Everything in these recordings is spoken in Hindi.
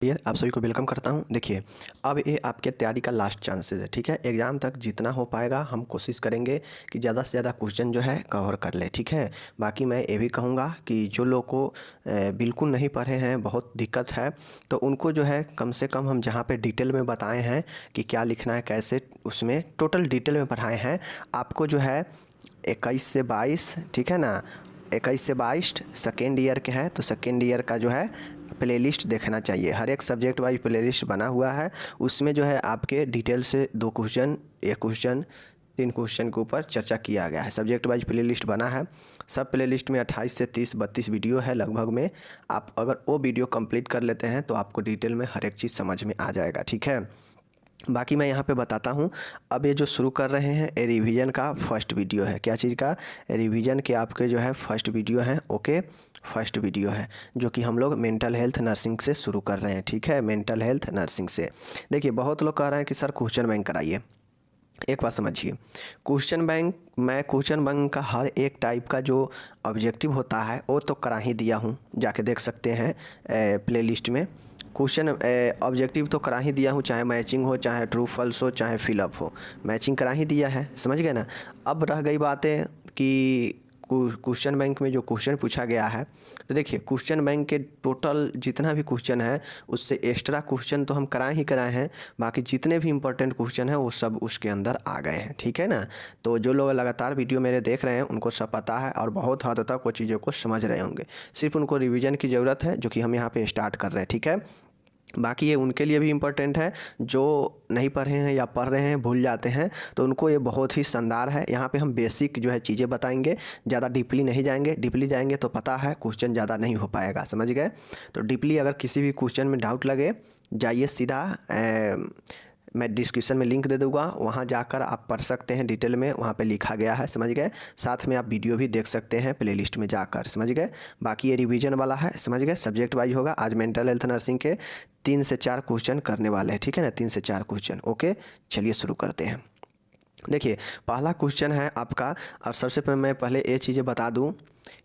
यार आप सभी को वेलकम करता हूं। देखिए, अब ये आपके तैयारी का लास्ट चांसेस है, ठीक है। एग्ज़ाम तक जितना हो पाएगा हम कोशिश करेंगे कि ज़्यादा से ज़्यादा क्वेश्चन जो है कवर कर ले, ठीक है। बाकी मैं ये भी कहूँगा कि जो लोग को बिल्कुल नहीं पढ़े हैं, बहुत दिक्कत है, तो उनको जो है कम से कम हम जहाँ पे डिटेल में बताए हैं कि क्या लिखना है, कैसे, उसमें टोटल डिटेल में पढ़ाए हैं। आपको जो है 21 से 22, ठीक है ना, 21 से 22 सेकेंड ईयर के हैं तो सेकेंड ईयर का जो है प्लेलिस्ट देखना चाहिए। हर एक सब्जेक्ट वाइज प्लेलिस्ट बना हुआ है, उसमें जो है आपके डिटेल से 2 क्वेश्चन, 1 क्वेश्चन, 3 क्वेश्चन के ऊपर चर्चा किया गया है। सब्जेक्ट वाइज प्लेलिस्ट बना है। सब प्लेलिस्ट में 28 से 30-32 वीडियो है लगभग में। आप अगर वो वीडियो कंप्लीट कर लेते हैं तो आपको डिटेल में हर एक चीज़ समझ में आ जाएगा, ठीक है। बाकी मैं यहाँ पे बताता हूँ। अब ये जो शुरू कर रहे हैं ये रिवीजन का फर्स्ट वीडियो है। क्या चीज़ का? रिवीजन के आपके जो है फर्स्ट वीडियो है, ओके। फर्स्ट वीडियो है जो कि हम लोग मेंटल हेल्थ नर्सिंग से शुरू कर रहे हैं, ठीक है। मेंटल हेल्थ नर्सिंग से देखिए, बहुत लोग कह रहे हैं कि सर क्वेश्चन बैंक कराइए। एक बात समझिए, क्वेश्चन बैंक का हर एक टाइप का जो ऑब्जेक्टिव होता है वो तो करा ही दिया हूँ, जाके देख सकते हैं प्लेलिस्ट में। क्वेश्चन ऑब्जेक्टिव तो करा ही दिया हूँ, चाहे मैचिंग हो, चाहे ट्रू फॉल्स हो, चाहे फिलअप हो, मैचिंग करा ही दिया है, समझ गए ना। अब रह गई बातें कि क्वेश्चन बैंक में जो क्वेश्चन पूछा गया है, तो देखिए क्वेश्चन बैंक के टोटल जितना भी क्वेश्चन है उससे एक्स्ट्रा क्वेश्चन तो हम कराए ही कराए हैं। बाकी जितने भी इंपॉर्टेंट क्वेश्चन हैं वो सब उसके अंदर आ गए हैं, ठीक है ना। तो जो लोग लगातार वीडियो मेरे देख रहे हैं उनको सब पता है और बहुत हद तक वो चीज़ों को समझ रहे होंगे। सिर्फ उनको रिवीजन की ज़रूरत है, जो कि हम यहाँ पे स्टार्ट कर रहे हैं, ठीक है। बाकी ये उनके लिए भी इम्पोर्टेंट है जो नहीं पढ़े हैं या पढ़ रहे हैं भूल जाते हैं, तो उनको ये बहुत ही शानदार है। यहाँ पे हम बेसिक जो है चीज़ें बताएंगे, ज़्यादा डीपली नहीं जाएंगे। डीपली जाएंगे तो पता है क्वेश्चन ज़्यादा नहीं हो पाएगा, समझ गए। तो डीपली अगर किसी भी क्वेश्चन में डाउट लगे, जाइए सीधा मैं डिस्क्रिप्शन में लिंक दे दूँगा, वहाँ जाकर आप पढ़ सकते हैं डिटेल में, वहाँ पे लिखा गया है, समझ गए। साथ में आप वीडियो भी देख सकते हैं प्लेलिस्ट में जाकर, समझ गए। बाकी ये रिवीजन वाला है, समझ गए, सब्जेक्ट वाइज होगा। आज मेंटल हेल्थ नर्सिंग के 3 से 4 क्वेश्चन करने वाले हैं, ठीक है ना, 3 से 4 क्वेश्चन, ओके। चलिए शुरू करते हैं। देखिए पहला क्वेश्चन है आपका, और सबसे पहले मैं पहले ये चीज़ें बता दूं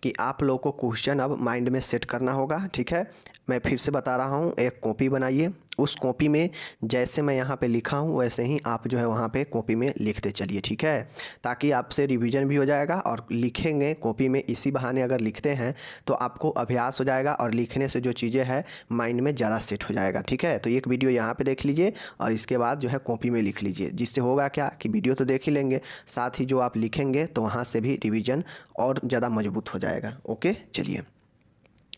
कि आप लोगों को क्वेश्चन अब माइंड में सेट करना होगा, ठीक है। मैं फिर से बता रहा हूँ, एक कॉपी बनाइए, उस कॉपी में जैसे मैं यहाँ पे लिखा हूँ वैसे ही आप जो है वहाँ पे कॉपी में लिखते चलिए, ठीक है। ताकि आपसे रिवीजन भी हो जाएगा और लिखेंगे कॉपी में, इसी बहाने अगर लिखते हैं तो आपको अभ्यास हो जाएगा और लिखने से जो चीज़ें हैं माइंड में ज़्यादा सेट हो जाएगा, ठीक है। तो एक वीडियो यहाँ पे देख लीजिए और इसके बाद जो है कॉपी में लिख लीजिए, जिससे होगा क्या कि वीडियो तो देख ही लेंगे, साथ ही जो आप लिखेंगे तो वहाँ से भी रिविज़न और ज़्यादा मजबूत हो जाएगा, ओके। चलिए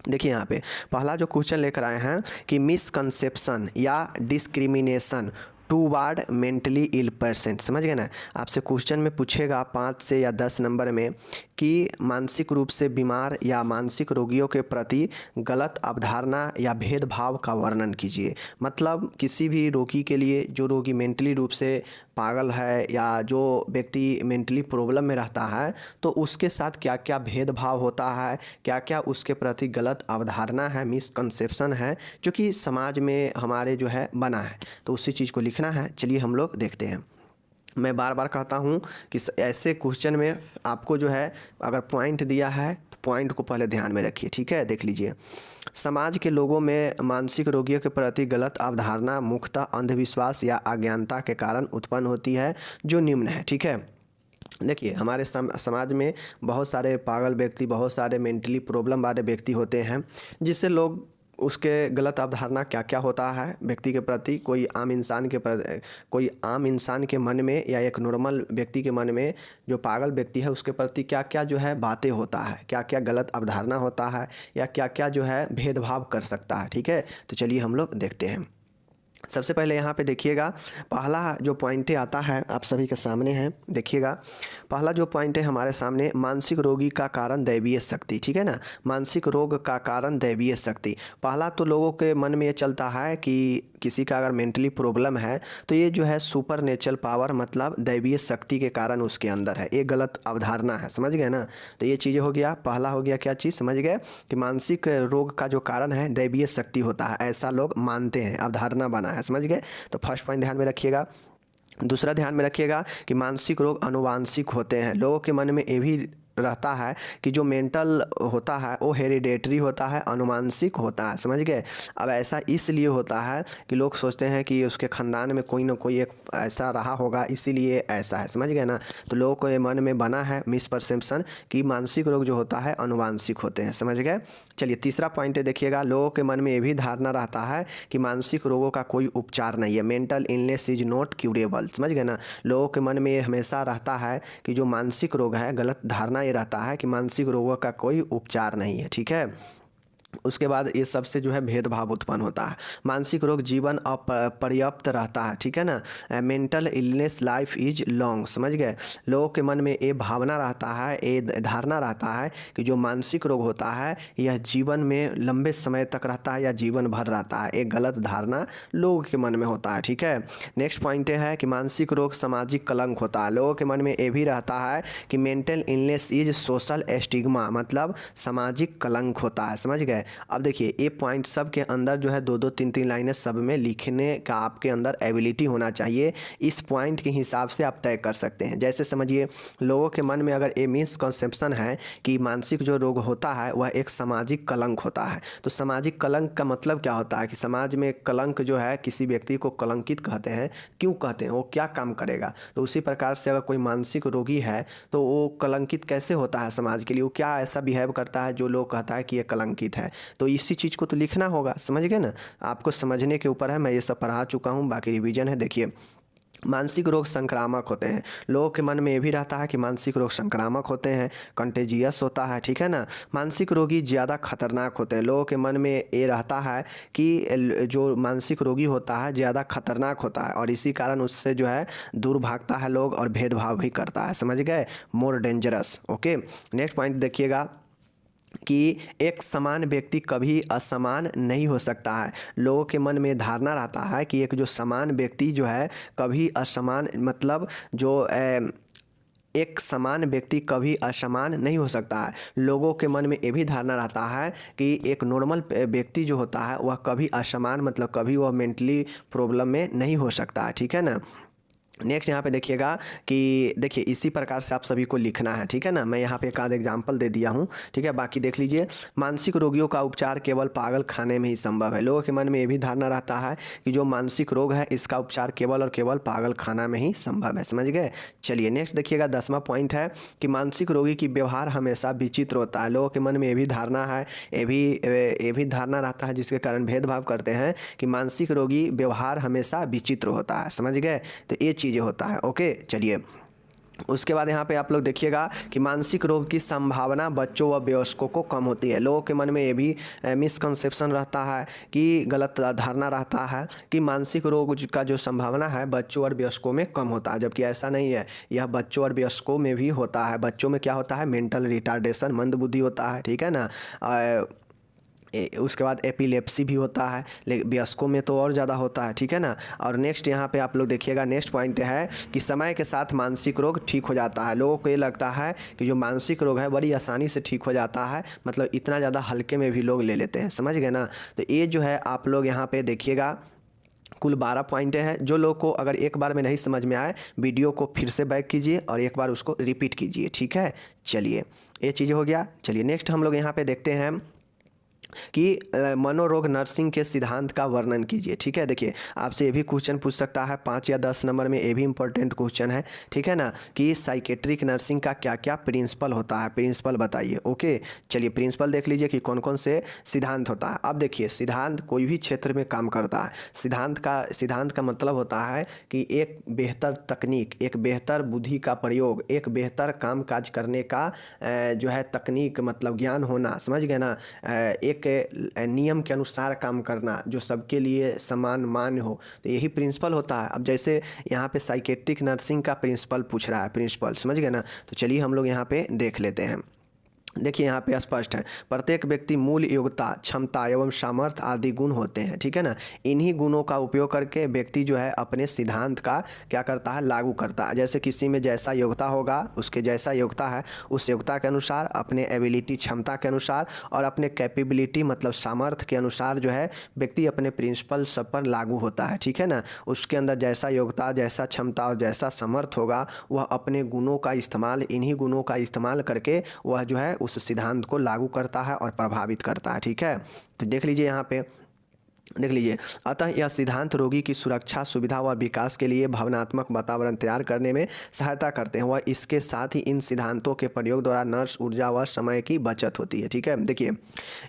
देखिए यहाँ पे पहला जो क्वेश्चन लेकर आए हैं कि मिसकंसेप्शन या discrimination toward mentally ill person, समझ गए ना। आपसे क्वेश्चन में पूछेगा 5 से या 10 नंबर में कि मानसिक रूप से बीमार या मानसिक रोगियों के प्रति गलत अवधारणा या भेदभाव का वर्णन कीजिए। मतलब किसी भी रोगी के लिए, जो रोगी मेंटली रूप से पागल है या जो व्यक्ति मेंटली प्रॉब्लम में रहता है, तो उसके साथ क्या क्या भेदभाव होता है, क्या क्या उसके प्रति गलत अवधारणा है, मिसकंसेप्शन है, जो कि समाज में हमारे जो है बना है, तो उसी चीज़ को लिखना है। चलिए हम लोग देखते हैं। मैं बार बार कहता हूँ कि ऐसे क्वेश्चन में आपको जो है अगर पॉइंट दिया है तो पॉइंट को पहले ध्यान में रखिए, ठीक है। देख लीजिए, समाज के लोगों में मानसिक रोगियों के प्रति गलत अवधारणा मुख्यतः अंधविश्वास या अज्ञानता के कारण उत्पन्न होती है, जो निम्न है, ठीक है। देखिए हमारे समाज में बहुत सारे पागल व्यक्ति, बहुत सारे मेंटली प्रॉब्लम वाले व्यक्ति होते हैं, जिससे लोग उसके गलत अवधारणा क्या क्या होता है व्यक्ति के प्रति, कोई आम इंसान के मन में या एक नॉर्मल व्यक्ति के मन में, जो पागल व्यक्ति है उसके प्रति क्या क्या जो है बातें होता है, क्या क्या गलत अवधारणा होता है, या क्या क्या जो है भेदभाव कर सकता है, ठीक है। तो चलिए हम लोग देखते हैं। सबसे पहले यहाँ पे देखिएगा, पहला जो पॉइंट आता है आप सभी के सामने है, देखिएगा पहला जो पॉइंट है हमारे सामने, मानसिक रोगी का कारण दैवीय शक्ति, ठीक है ना। मानसिक रोग का कारण दैवीय शक्ति। पहला तो लोगों के मन में ये चलता है कि किसी का अगर मेंटली प्रॉब्लम है तो ये जो है सुपर नेचुरल पावर, मतलब दैवीय शक्ति के कारण उसके अंदर है, ये गलत अवधारणा है, समझ गए ना। तो ये चीज़ें हो गया, पहला हो गया क्या चीज़, समझ गए कि मानसिक रोग का जो कारण है दैवीय शक्ति होता है, ऐसा लोग मानते हैं, अवधारणा बना है, समझ गए। तो फर्स्ट पॉइंट ध्यान में रखिएगा। दूसरा ध्यान में रखिएगा कि मानसिक रोग अनुवांशिक होते हैं। लोगों के मन में ये भी रहता है कि जो मेंटल होता है वो हेरिडेटरी होता है, अनुवांशिक होता है, समझ गए। अब ऐसा इसलिए होता है कि लोग सोचते हैं कि उसके ख़ानदान में कोई ना कोई एक ऐसा रहा होगा इसीलिए ऐसा है, समझ गए ना। तो लोगों को ये मन में बना है मिसपरसेप्शन कि मानसिक रोग जो होता है अनुवांशिक होते हैं, समझ गए। चलिए तीसरा पॉइंट है, देखिएगा लोगों के मन में ये भी धारणा रहता है कि मानसिक रोगों का कोई उपचार नहीं है, mental illness is not curable, समझ गए ना। लोगों के मन में ये हमेशा रहता है कि जो मानसिक रोग है, गलत धारणा ये रहता है कि मानसिक रोगों का कोई उपचार नहीं है, ठीक है। उसके बाद ये सबसे जो है भेदभाव उत्पन्न होता है। मानसिक रोग जीवन अपर्याप्त रहता है, ठीक है ना। Mental illness life is long, समझ गए। लोगों के मन में ये भावना रहता है, ये धारणा रहता है कि जो मानसिक रोग होता है यह जीवन में लंबे समय तक रहता है या जीवन भर रहता है। एक गलत धारणा लोगों के मन में होता है, ठीक है। नेक्स्ट पॉइंट है कि मानसिक रोग सामाजिक कलंक होता है। लोगों के मन में ये भी रहता है कि मेंटल इलनेस इज सोशल एस्टिग्मा, मतलब सामाजिक कलंक होता है, समझ गए। अब देखिए ये पॉइंट सब के अंदर जो है 2-2 3-3 लाइनें सब में लिखने का आपके अंदर एबिलिटी होना चाहिए। इस पॉइंट के हिसाब से आप तय कर सकते हैं। जैसे समझिए लोगों के मन में अगर ये मिसकंसेप्शन है कि मानसिक जो रोग होता है वह एक सामाजिक कलंक होता है, तो सामाजिक कलंक का मतलब क्या होता है कि समाज में कलंक जो है किसी व्यक्ति को कलंकित कहते हैं। क्यों कहते हैं, वो क्या काम करेगा। तो उसी प्रकार से अगर कोई मानसिक रोगी है तो वो कलंकित कैसे होता है समाज के लिए, वो क्या ऐसा बिहेव करता है जो लोग कहता है कि ये कलंकित है। तो इसी चीज़ को तो लिखना होगा, समझ गए ना। आपको समझने के ऊपर है, मैं ये सब पढ़ा चुका हूँ, बाकी रिवीजन है। देखिए मानसिक रोग संक्रामक होते हैं। लोगों के मन में ये भी रहता है कि मानसिक रोग संक्रामक होते हैं, कंटेजियस होता है, ठीक है ना। मानसिक रोगी ज़्यादा खतरनाक होते हैं। लोगों के मन में ये रहता है कि जो मानसिक रोगी होता है ज़्यादा खतरनाक होता है और इसी कारण उससे जो है दूर भागता है लोग और भेदभाव भी करता है, समझ गए, more dangerous. Okay next point देखिएगा कि एक समान व्यक्ति कभी असमान नहीं हो सकता है। लोगों के मन में धारणा रहता है कि एक जो समान व्यक्ति जो है कभी असमान, मतलब जो एक समान व्यक्ति कभी असमान नहीं हो सकता है। लोगों के मन में ये भी धारणा रहता है कि एक नॉर्मल व्यक्ति जो होता है वह कभी असमान, मतलब कभी वह मेंटली प्रॉब्लम में नहीं हो सकता है, ठीक है ना। नेक्स्ट यहाँ पे देखिएगा कि देखिए इसी प्रकार से आप सभी को लिखना है, ठीक है ना। मैं यहाँ पे एक आध एग्जाम्पल दे दिया हूँ, ठीक है, बाकी देख लीजिए। मानसिक रोगियों का उपचार केवल पागल खाने में ही संभव है। लोगों के मन में ये भी धारणा रहता है कि जो मानसिक रोग है इसका उपचार केवल और केवल पागल खाना में ही संभव है, समझ गए। चलिए नेक्स्ट देखिएगा 10वां पॉइंट है कि मानसिक रोगी की व्यवहार हमेशा विचित्र होता है। लोगों के मन में ये भी धारणा है, ये भी धारणा रहता है जिसके कारण भेदभाव करते हैं कि मानसिक रोगी व्यवहार हमेशा विचित्र होता है, समझ गए। तो ये चीज़ें होता है। ओके चलिए उसके बाद यहाँ पे आप लोग देखिएगा कि मानसिक रोग की संभावना बच्चों व वयस्कों को कम होती है। लोगों के मन में ये भी मिसकंसेप्शन रहता है कि गलत धारणा रहता है कि मानसिक रोग का जो संभावना है बच्चों और वयस्कों में कम होता है, जबकि ऐसा नहीं है। यह बच्चों और वयस्कों में भी होता है। बच्चों में क्या होता है, मेंटल रिटार्डेशन, मंदबुद्धि होता है, ठीक है ना। उसके बाद एपिलेप्सी भी होता है, लेकिन वयस्कों में तो और ज़्यादा होता है, ठीक है ना। और नेक्स्ट यहाँ पे आप लोग देखिएगा, नेक्स्ट पॉइंट है कि समय के साथ मानसिक रोग ठीक हो जाता है। लोगों को ये लगता है कि जो मानसिक रोग है बड़ी आसानी से ठीक हो जाता है, मतलब इतना ज़्यादा हल्के में भी लोग ले लेते हैं, समझ गए ना। तो ये जो है आप लोग यहाँ पे देखिएगा कुल 12 पॉइंट है। जो लोग को अगर एक बार में नहीं समझ में आए वीडियो को फिर से बैक कीजिए और एक बार उसको रिपीट कीजिए, ठीक है। चलिए ये चीज़ हो गया। चलिए नेक्स्ट हम लोग यहाँ पे देखते हैं कि मनोरोग नर्सिंग के सिद्धांत का वर्णन कीजिए, ठीक है। देखिए आपसे ये भी क्वेश्चन पूछ सकता है 5 या 10 नंबर में, ये भी इंपॉर्टेंट क्वेश्चन है, ठीक है ना, कि साइकेट्रिक नर्सिंग का क्या क्या प्रिंसिपल होता है, प्रिंसिपल बताइए। ओके चलिए प्रिंसिपल देख लीजिए कि कौन कौन से सिद्धांत होता है। अब देखिए सिद्धांत कोई भी क्षेत्र में काम करता है। सिद्धांत का मतलब होता है कि एक बेहतर तकनीक, एक बेहतर बुद्धि का प्रयोग, एक बेहतर काम काज करने का जो है तकनीक, मतलब ज्ञान होना, समझ गए ना। एक नियम के अनुसार काम करना जो सबके लिए समान मान्य हो, तो यही प्रिंसिपल होता है। अब जैसे यहाँ पे साइकेट्रिक नर्सिंग का प्रिंसिपल पूछ रहा है, प्रिंसिपल समझ गए ना। तो चलिए हम लोग यहाँ पे देख लेते हैं। देखिए यहाँ पे स्पष्ट है, प्रत्येक व्यक्ति मूल योग्यता, क्षमता एवं सामर्थ्य आदि गुण होते हैं, ठीक है ना। इन्हीं गुणों का उपयोग करके व्यक्ति जो है अपने सिद्धांत का क्या करता है, लागू करता है। जैसे किसी में जैसा योग्यता होगा, उसके जैसा योग्यता है, उस योग्यता के अनुसार, अपने एबिलिटी क्षमता के अनुसार और अपने कैपेबिलिटी मतलब सामर्थ्य के अनुसार जो है व्यक्ति अपने प्रिंसिपल सब पर लागू होता है, ठीक है ना। उसके अंदर जैसा योग्यता, जैसा क्षमता और जैसा समर्थ होगा, वह अपने गुणों का इस्तेमाल, इन्हीं गुणों का इस्तेमाल करके वह जो है उस सिद्धांत को लागू करता है और प्रभावित करता है, ठीक है। तो देख लीजिए यहाँ पे, देख लीजिए, अतः यह सिद्धांत रोगी की सुरक्षा, सुविधा व विकास के लिए भावनात्मक वातावरण तैयार करने में सहायता करते हैं। वह इसके साथ ही इन सिद्धांतों के प्रयोग द्वारा नर्स ऊर्जा व समय की बचत होती है, ठीक है। देखिए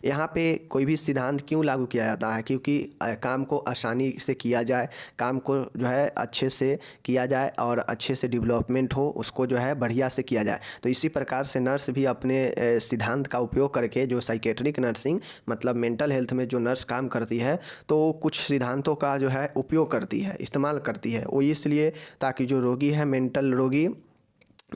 यहाँ पे कोई भी सिद्धांत क्यों लागू किया जाता है, क्योंकि काम को आसानी से किया जाए, काम को जो है अच्छे से किया जाए और अच्छे से डेवलपमेंट हो, उसको जो है बढ़िया से किया जाए। तो इसी प्रकार से नर्स भी अपने सिद्धांत का उपयोग करके, जो साइकेट्रिक नर्सिंग मतलब मेंटल हेल्थ में जो नर्स काम करती है, तो कुछ सिद्धांतों का जो है उपयोग करती है, इस्तेमाल करती है। वो इसलिए ताकि जो रोगी है, मेंटल रोगी,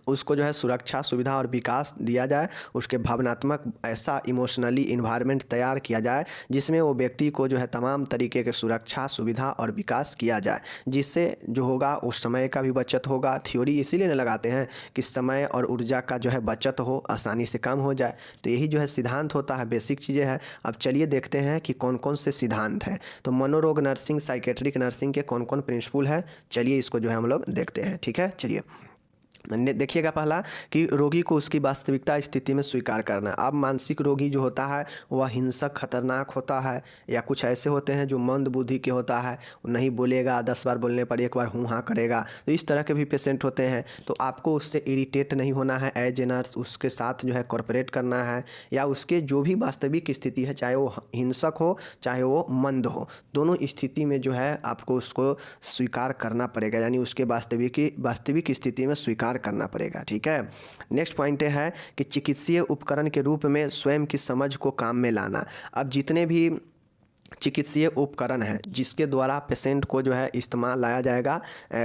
उसको जो है सुरक्षा, सुविधा और विकास दिया जाए, उसके भावनात्मक ऐसा इमोशनली इन्वायरमेंट तैयार किया जाए जिसमें वो व्यक्ति को जो है तमाम तरीके के सुरक्षा, सुविधा और विकास किया जाए, जिससे जो होगा उस समय का भी बचत होगा। थ्योरी इसीलिए न लगाते हैं कि समय और ऊर्जा का जो है बचत हो, आसानी से काम हो जाए। तो यही जो है सिद्धांत होता है, बेसिक चीज़ें हैं। अब चलिए देखते हैं कि कौन कौन से सिद्धांत हैं। तो मनोरोग नर्सिंग, साइकेट्रिक नर्सिंग के कौन कौन प्रिंसिपल है, चलिए इसको जो है हम लोग देखते हैं, ठीक है। चलिए देखिएगा, पहला कि रोगी को उसकी वास्तविकता स्थिति में स्वीकार करना। अब मानसिक रोगी जो होता है वह हिंसक, खतरनाक होता है, या कुछ ऐसे होते हैं जो मंद बुद्धि के होता है, नहीं बोलेगा, 10 बार बोलने पर एक बार हूँ हाँ करेगा। तो इस तरह के भी पेशेंट होते हैं। तो आपको उससे इरिटेट नहीं होना है, एज ए नर्स उसके साथ जो है कॉर्पोरेट करना है, या उसके जो भी वास्तविक स्थिति है, चाहे वो हिंसक हो चाहे वो मंद हो, दोनों स्थिति में जो है आपको उसको स्वीकार करना पड़ेगा, यानी उसके वास्तविक स्थिति में स्वीकार करना पड़ेगा, ठीक है। नेक्स्ट पॉइंट है कि चिकित्सीय उपकरण के रूप में स्वयं की समझ को काम में लाना। अब जितने भी चिकित्सीय उपकरण है जिसके द्वारा पेशेंट को जो है इस्तेमाल लाया जाएगा,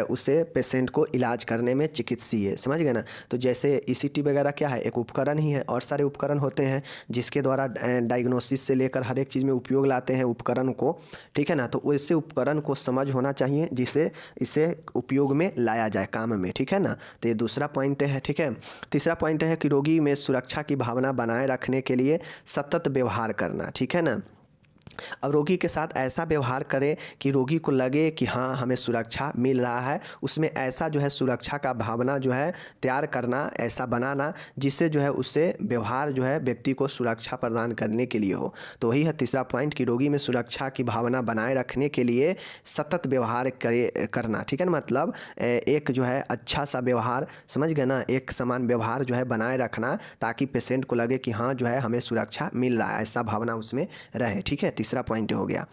उसे पेशेंट को इलाज करने में चिकित्सीय, समझ गए ना। तो जैसे ईसीटी वगैरह क्या है, एक उपकरण ही है, और सारे उपकरण होते हैं जिसके द्वारा डायग्नोसिस से लेकर हर एक चीज़ में उपयोग लाते हैं उपकरण को, ठीक है ना। तो वैसे उपकरण को समझ होना चाहिए जिसे इसे उपयोग में लाया जाए, काम में, ठीक है ना। तो ये दूसरा पॉइंट है, ठीक है। तीसरा पॉइंट है कि रोगी में सुरक्षा की भावना बनाए रखने के लिए सतत व्यवहार करना, ठीक है ना। अब रोगी के साथ ऐसा व्यवहार करें कि रोगी को लगे कि हाँ हमें सुरक्षा मिल रहा है, उसमें ऐसा जो है सुरक्षा का भावना जो है तैयार करना, ऐसा बनाना जिससे जो है उससे व्यवहार जो है व्यक्ति को सुरक्षा प्रदान करने के लिए हो। तो वही है तीसरा पॉइंट कि रोगी में सुरक्षा की भावना बनाए रखने के लिए सतत व्यवहार करना, ठीक है ना। मतलब एक जो है अच्छा सा व्यवहार, समझ गए ना, एक समान व्यवहार जो है बनाए रखना ताकि पेशेंट को लगे कि हाँ जो है हमें सुरक्षा मिल रहा है, ऐसा भावना उसमें रहे, ठीक है। तीसरा पॉइंट हो गया।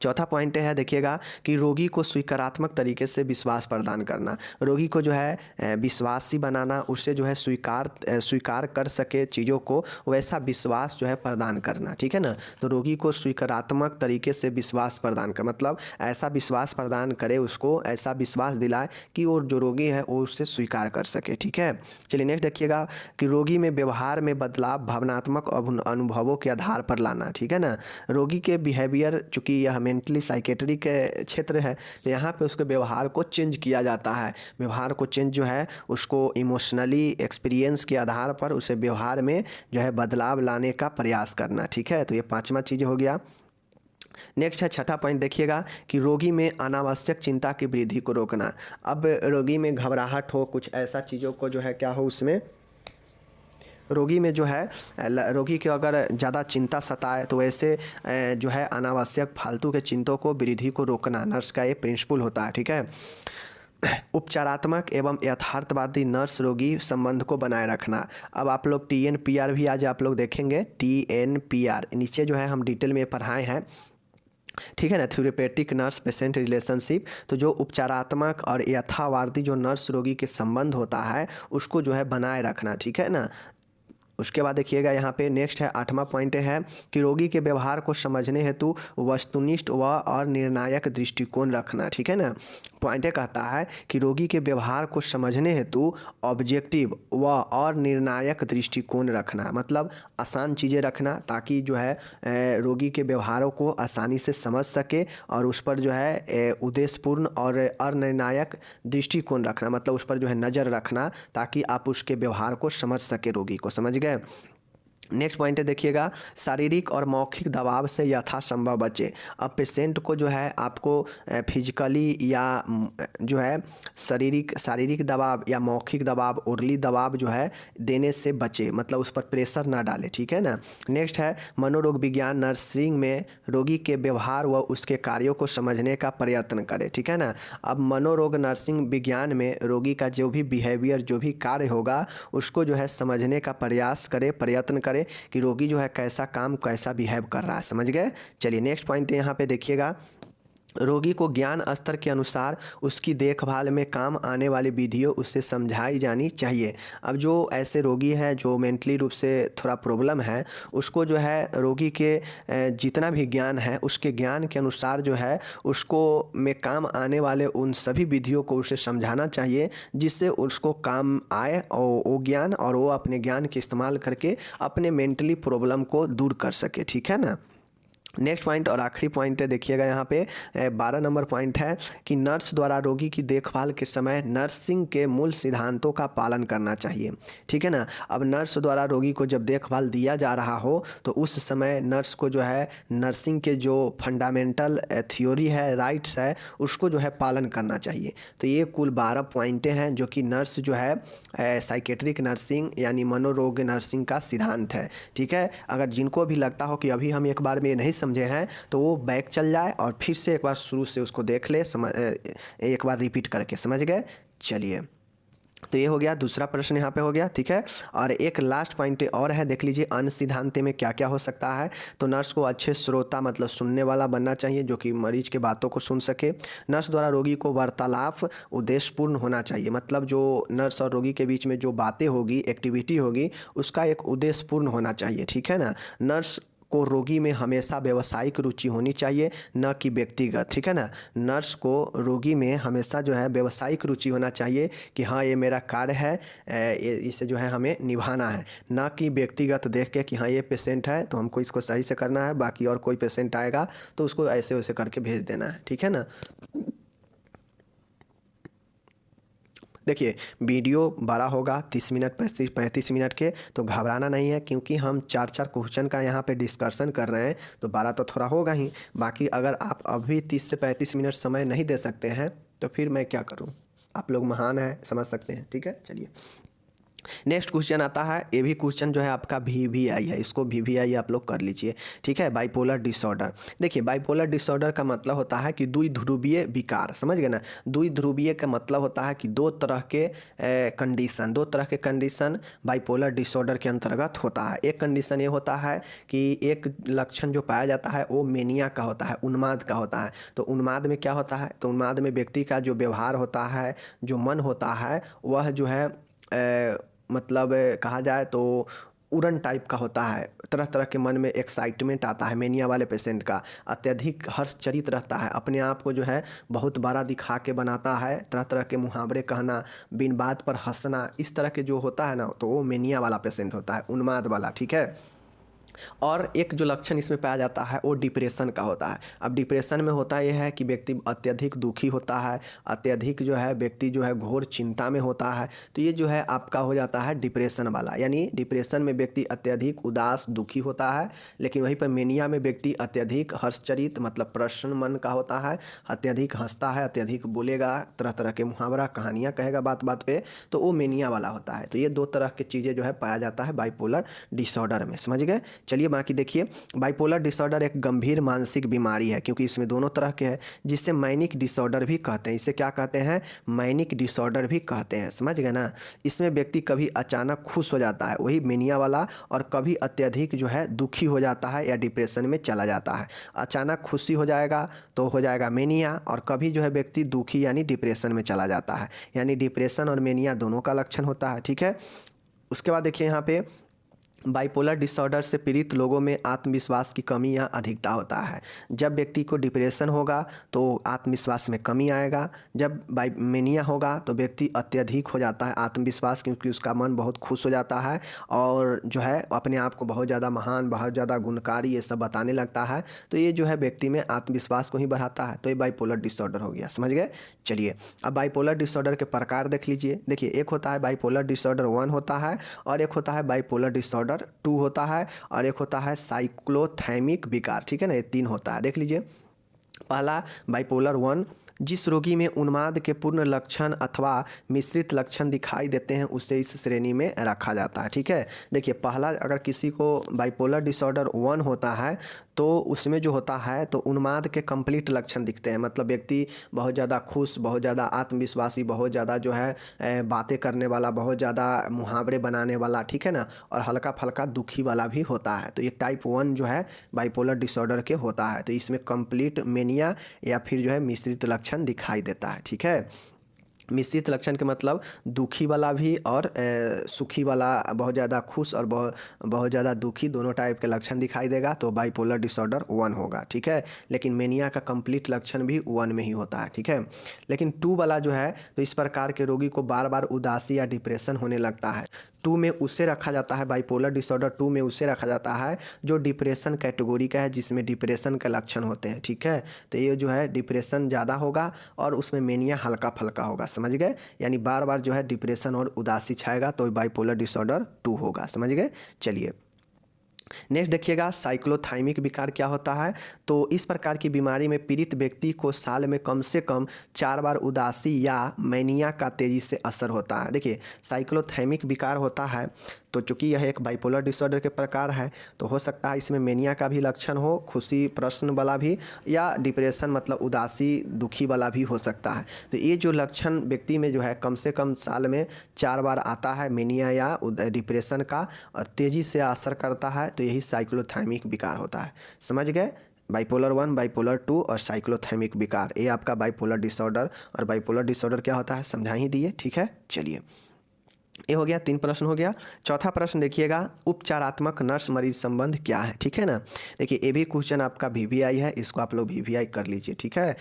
चौथा पॉइंट है, देखिएगा कि रोगी को स्वीकारात्मक तरीके से विश्वास प्रदान करना। रोगी को जो है विश्वासी बनाना, उससे जो है स्वीकार कर सके चीज़ों को, वैसा विश्वास जो है प्रदान करना, ठीक है ना। तो रोगी को स्वीकारात्मक तरीके से विश्वास प्रदान कर, मतलब ऐसा विश्वास प्रदान करे, उसको ऐसा विश्वास दिलाए कि वो जो रोगी है वो उससे स्वीकार कर सके, ठीक है। चलिए नेक्स्ट देखिएगा कि रोगी में व्यवहार में बदलाव भावनात्मक अनुभवों के आधार पर लाना, ठीक है ना। रोगी के बिहेवियर, चूँकि यह मेंटली साइकेट्री के क्षेत्र है, तो यहाँ पे उसके व्यवहार को चेंज किया जाता है। व्यवहार को चेंज जो है उसको इमोशनली एक्सपीरियंस के आधार पर उसे व्यवहार में जो है बदलाव लाने का प्रयास करना, ठीक है। तो ये पांचवा चीज़ हो गया। नेक्स्ट है छठा पॉइंट, देखिएगा कि रोगी में अनावश्यक चिंता की वृद्धि को रोकना। अब रोगी में घबराहट हो, कुछ ऐसा चीज़ों को जो है क्या हो, उसमें रोगी में जो है, रोगी के अगर ज़्यादा चिंता सताए तो ऐसे जो है अनावश्यक फालतू के चिंतों को, वृद्धि को रोकना नर्स का ये प्रिंसिपल होता है, ठीक है। उपचारात्मक एवं यथार्थवादी नर्स रोगी संबंध को बनाए रखना। अब आप लोग TNPR भी आज आप लोग देखेंगे, TNPR नीचे जो है हम डिटेल में पढ़ाए हैं, ठीक है ना, थ्योरेपेटिक नर्स पेशेंट रिलेशनशिप। तो जो उपचारात्मक और यथार्थवादी जो नर्स रोगी के संबंध होता है उसको जो है बनाए रखना, ठीक है ना। उसके बाद देखिएगा यहाँ पे नेक्स्ट है 8वां पॉइंट है कि रोगी के व्यवहार को समझने हेतु वस्तुनिष्ठ व और निर्णायक दृष्टिकोण रखना। ठीक है ना, पॉइंट कहता है कि रोगी के व्यवहार को समझने हेतु ऑब्जेक्टिव व और निर्णायक दृष्टिकोण रखना, मतलब आसान चीज़ें रखना ताकि जो है रोगी के व्यवहारों को आसानी से समझ सके और उस पर जो है उद्देश्यपूर्ण और अनिर्णायक दृष्टिकोण रखना, मतलब उस पर जो है नज़र रखना ताकि आप उसके व्यवहार को समझ सके, रोगी को। समझ गए। नेक्स्ट पॉइंट है देखिएगा, शारीरिक और मौखिक दबाव से यथासंभव बचे। अब पेशेंट को जो है आपको फिजिकली या जो है शारीरिक दबाव या मौखिक दबाव, ओरली दबाव जो है देने से बचे, मतलब उस पर प्रेशर ना डाले। ठीक है ना। नेक्स्ट है मनोरोग विज्ञान नर्सिंग में रोगी के व्यवहार व उसके कार्यों को समझने का प्रयत्न करे। ठीक है ना। अब मनोरोग नर्सिंग विज्ञान में रोगी का जो भी बिहेवियर, जो भी कार्य होगा उसको जो है समझने का प्रयास करे, प्रयत्न करे कि रोगी जो है कैसा काम, कैसा बिहेव कर रहा है। समझ गए। चलिए नेक्स्ट पॉइंट यहाँ पे देखिएगा, रोगी को ज्ञान स्तर के अनुसार उसकी देखभाल में काम आने वाली विधियों उससे समझाई जानी चाहिए। अब जो ऐसे रोगी है जो मेंटली रूप से थोड़ा प्रॉब्लम है, उसको जो है रोगी के जितना भी ज्ञान है उसके ज्ञान के अनुसार जो है उसको में काम आने वाले उन सभी विधियों को उसे समझाना चाहिए, जिससे उसको काम आए और वो ज्ञान, और वो अपने ज्ञान के इस्तेमाल करके अपने मेंटली प्रॉब्लम को दूर कर सके। ठीक है ना। नेक्स्ट पॉइंट और आखिरी पॉइंट है देखिएगा यहाँ पे 12 नंबर पॉइंट है कि नर्स द्वारा रोगी की देखभाल के समय नर्सिंग के मूल सिद्धांतों का पालन करना चाहिए। ठीक है ना। अब नर्स द्वारा रोगी को जब देखभाल दिया जा रहा हो तो उस समय नर्स को जो है नर्सिंग के जो फंडामेंटल थ्योरी है, राइट्स है, उसको जो है पालन करना चाहिए। तो ये कुल 12 पॉइंटें हैं जो कि नर्स जो है साइकेट्रिक नर्सिंग यानी मनोरोग नर्सिंग का सिद्धांत है। ठीक है। अगर जिनको भी लगता हो कि अभी हम एक बार में नहीं समझे हैं तो वो बैक चल जाए और फिर से एक बार शुरू से उसको देख ले, एक बार रिपीट करके। समझ गए। चलिए, तो ये हो गया, दूसरा प्रश्न यहाँ पे हो गया। ठीक है। और एक लास्ट पॉइंट और है, देख लीजिए अन्य सिद्धांत में क्या क्या हो सकता है। तो नर्स को अच्छे श्रोता, मतलब सुनने वाला बनना चाहिए जो कि मरीज के बातों को सुन सके। नर्स द्वारा रोगी को वार्तालाप उद्देश्यपूर्ण होना चाहिए, मतलब जो नर्स और रोगी के बीच में जो बातें होगी, एक्टिविटी होगी, उसका एक उद्देश्यपूर्ण होना चाहिए। ठीक है ना। नर्स को रोगी में हमेशा व्यावसायिक रुचि होनी चाहिए, न कि व्यक्तिगत। ठीक है ना। नर्स को रोगी में हमेशा जो है व्यावसायिक रुचि होना चाहिए कि हाँ ये मेरा कार्य है, इसे जो है हमें निभाना है, ना कि व्यक्तिगत देख के कि हाँ ये पेशेंट है तो हमको इसको सही से करना है, बाकी और कोई पेशेंट आएगा तो उसको ऐसे वैसे करके भेज देना है। ठीक है ना। देखिए वीडियो बड़ा होगा 30 मिनट 35 मिनट के, तो घबराना नहीं है क्योंकि हम 4 क्वेश्चन का यहाँ पे डिस्कशन कर रहे हैं, तो 12 तो थोड़ा होगा ही। बाकी अगर आप अभी 30 से 35 मिनट समय नहीं दे सकते हैं तो फिर मैं क्या करूँ, आप लोग महान हैं, समझ सकते हैं। ठीक है। चलिए नेक्स्ट क्वेश्चन आता है, ये भी क्वेश्चन जो है आपका VVI है, इसको VVI आप लोग कर लीजिए। ठीक है। Bipolar disorder. देखिए बाइपोलर डिसऑर्डर का मतलब होता है कि द्विध्रुवीय विकार। समझ गए ना। द्विध्रुवीय का मतलब होता है कि दो तरह के कंडीशन बाइपोलर डिसऑर्डर के अंतर्गत होता है। एक कंडीशन ये होता है कि एक लक्षण जो पाया जाता है वो मेनिया का होता है, उन्माद का होता है। तो उन्माद में क्या होता है, तो उन्माद में व्यक्ति का जो व्यवहार होता है, जो मन होता है, वह जो है मतलब कहा जाए तो उड़न टाइप का होता है। तरह तरह के मन में एक्साइटमेंट आता है। मेनिया वाले पेशेंट का अत्यधिक हर्ष चरित रहता है, अपने आप को जो है बहुत बड़ा दिखा के बनाता है, तरह तरह के मुहावरे कहना, बिन बात पर हंसना, इस तरह के जो होता है ना, तो वो मेनिया वाला पेशेंट होता है, उन्माद वाला। ठीक है। और एक जो लक्षण इसमें पाया जाता है वो डिप्रेशन का होता है। अब डिप्रेशन में होता यह है कि व्यक्ति अत्यधिक दुखी होता है, अत्यधिक जो है व्यक्ति जो है घोर चिंता में होता है। तो ये जो है आपका हो जाता है डिप्रेशन वाला, यानी डिप्रेशन में व्यक्ति अत्यधिक उदास दुखी होता है। लेकिन वहीं पर मेनिया में व्यक्ति अत्यधिक हर्षचरित, मतलब प्रसन्न मन का होता है, अत्यधिक हंसता है, अत्यधिक बोलेगा, तरह तरह के मुहावरा कहानियाँ कहेगा बात बात पे, तो वो मेनिया वाला होता है। तो ये दो तरह की चीज़ें जो है पाया जाता है बाइपोलर डिसऑर्डर में। समझ गए। चलिए बाकी देखिए, बाइपोलर डिसऑर्डर एक गंभीर मानसिक बीमारी है, क्योंकि इसमें दोनों तरह के हैं, जिससे मैनिक डिसऑर्डर भी कहते हैं। इसे क्या कहते हैं, मैनिक डिसऑर्डर भी कहते हैं। समझ गए ना। इसमें व्यक्ति कभी अचानक खुश हो जाता है, वही मेनिया वाला, और कभी अत्यधिक जो है दुखी हो जाता है या डिप्रेशन में चला जाता है। अचानक खुशी हो जाएगा तो हो जाएगा मेनिया, और कभी जो है व्यक्ति दुखी यानी डिप्रेशन में चला जाता है, यानी डिप्रेशन और मेनिया दोनों का लक्षण होता है। ठीक है। उसके बाद देखिए यहाँ पे बाइपोलर डिसऑर्डर से पीड़ित लोगों में आत्मविश्वास की कमी या अधिकता होता है। जब व्यक्ति को डिप्रेशन होगा तो आत्मविश्वास में कमी आएगा। जब मेनिया होगा तो व्यक्ति अत्यधिक हो जाता है आत्मविश्वास, क्योंकि उसका मन बहुत खुश हो जाता है और जो है अपने आप को बहुत ज़्यादा महान, बहुत ज़्यादा गुणकारी ये सब बताने लगता है। तो ये जो है व्यक्ति में आत्मविश्वास को ही बढ़ाता है। तो ये बाइपोलर डिसऑर्डर हो गया, समझ गए। चलिए अब बाइपोलर डिसऑर्डर के प्रकार देख लीजिए। देखिए, एक होता है बाइपोलर डिसऑर्डर 1 होता है, और एक होता है बाइपोलर डिसऑर्डर 2 होता है, और एक होता है साइक्लोथैमिक विकार। ठीक है ना, ये 3 होता है। देख लीजिए, पहला बाइपोलर 1, जिस रोगी में उन्माद के पूर्ण लक्षण अथवा मिश्रित लक्षण दिखाई देते हैं उसे इस श्रेणी में रखा जाता है। ठीक है, देखिए पहला, अगर किसी को बाइपोलर डिसऑर्डर 1 होता है तो उसमें जो होता है तो उन्माद के कंप्लीट लक्षण दिखते हैं। मतलब व्यक्ति बहुत ज़्यादा खुश, बहुत ज़्यादा आत्मविश्वासी, बहुत ज़्यादा जो है बातें करने वाला, बहुत ज़्यादा मुहावरे बनाने वाला, ठीक है ना, और हल्का फल्का दुखी वाला भी होता है। तो ये टाइप 1 जो है बाइपोलर डिसऑर्डर के होता है। तो इसमें कंप्लीट मेनिया या फिर जो है मिश्रित लक्षण दिखाई देता है। ठीक है, मिश्रित लक्षण के मतलब दुखी वाला भी और सुखी वाला, बहुत ज़्यादा खुश और बहुत ज़्यादा दुखी, दोनों टाइप के लक्षण दिखाई देगा। तो बाइपोलर डिसऑर्डर 1 होगा। ठीक है, लेकिन मेनिया का कंप्लीट लक्षण भी 1 में ही होता है। ठीक है, लेकिन 2 वाला जो है तो इस प्रकार के रोगी को बार बार उदासी या डिप्रेशन होने लगता है। 2 में उसे रखा जाता है, बाइपोलर डिसऑर्डर 2 में उसे रखा जाता है जो डिप्रेशन कैटेगरी का है, जिसमें डिप्रेशन के लक्षण होते हैं। ठीक है, तो ये जो है डिप्रेशन ज़्यादा होगा और उसमें मेनिया हल्का फल्का होगा, समझ गए। यानी बार बार जो है डिप्रेशन और उदासी छाएगा तो बाइपोलर डिसऑर्डर 2 होगा, समझ गए। चलिए नेक्स्ट देखिएगा, साइक्लोथाइमिक विकार क्या होता है। तो इस प्रकार की बीमारी में पीड़ित व्यक्ति को साल में कम से कम 4 बार उदासी या मैनिया का तेज़ी से असर होता है। देखिए, साइक्लोथाइमिक विकार होता है तो चूँकि यह एक बाइपोलर डिसऑर्डर के प्रकार है तो हो सकता है इसमें मेनिया का भी लक्षण हो, खुशी प्रश्न वाला भी, या डिप्रेशन मतलब उदासी दुखी वाला भी हो सकता है। तो ये जो लक्षण व्यक्ति में जो है कम से कम साल में 4 बार आता है, मेनिया या डिप्रेशन का, और तेज़ी से असर करता है, तो यही साइक्लोथाइमिक विकार होता है, समझ गए। बाइपोलर 1, बाइपोलर 2 और साइक्लोथाइमिक विकार, ये आपका बाइपोलर डिसऑर्डर। और बाइपोलर डिसऑर्डर क्या होता है समझा ही दिए। ठीक है, चलिए ये हो गया, 3 प्रश्न हो गया। चौथा प्रश्न देखिएगा, उपचारात्मक नर्स मरीज संबंध क्या है। ठीक है ना, देखिए ये भी क्वेश्चन आपका VVI है, इसको आप लोग VVI कर लीजिए। ठीक है,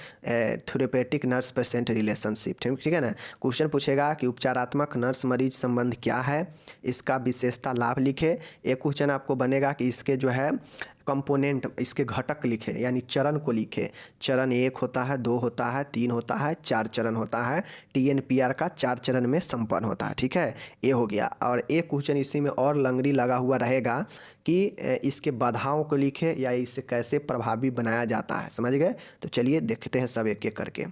थेरेपेटिक नर्स पेशेंट रिलेशनशिप। ठीक है ना, क्वेश्चन पूछेगा कि उपचारात्मक नर्स मरीज संबंध क्या है, इसका विशेषता लाभ लिखे। एक क्वेश्चन आपको बनेगा कि इसके जो है कंपोनेंट, इसके घटक लिखे, यानी चरण को लिखे। चरण 1 होता है, 2 होता है, 3 होता है, 4 चरण होता है। TNPR का 4 चरण में संपन्न होता है। ठीक है, ये हो गया। और एक क्वेश्चन इसी में और लंगड़ी लगा हुआ रहेगा कि इसके बाधाओं को लिखे या इसे कैसे प्रभावी बनाया जाता है, समझ गए। तो चलिए देखते हैं सब एक एक करके।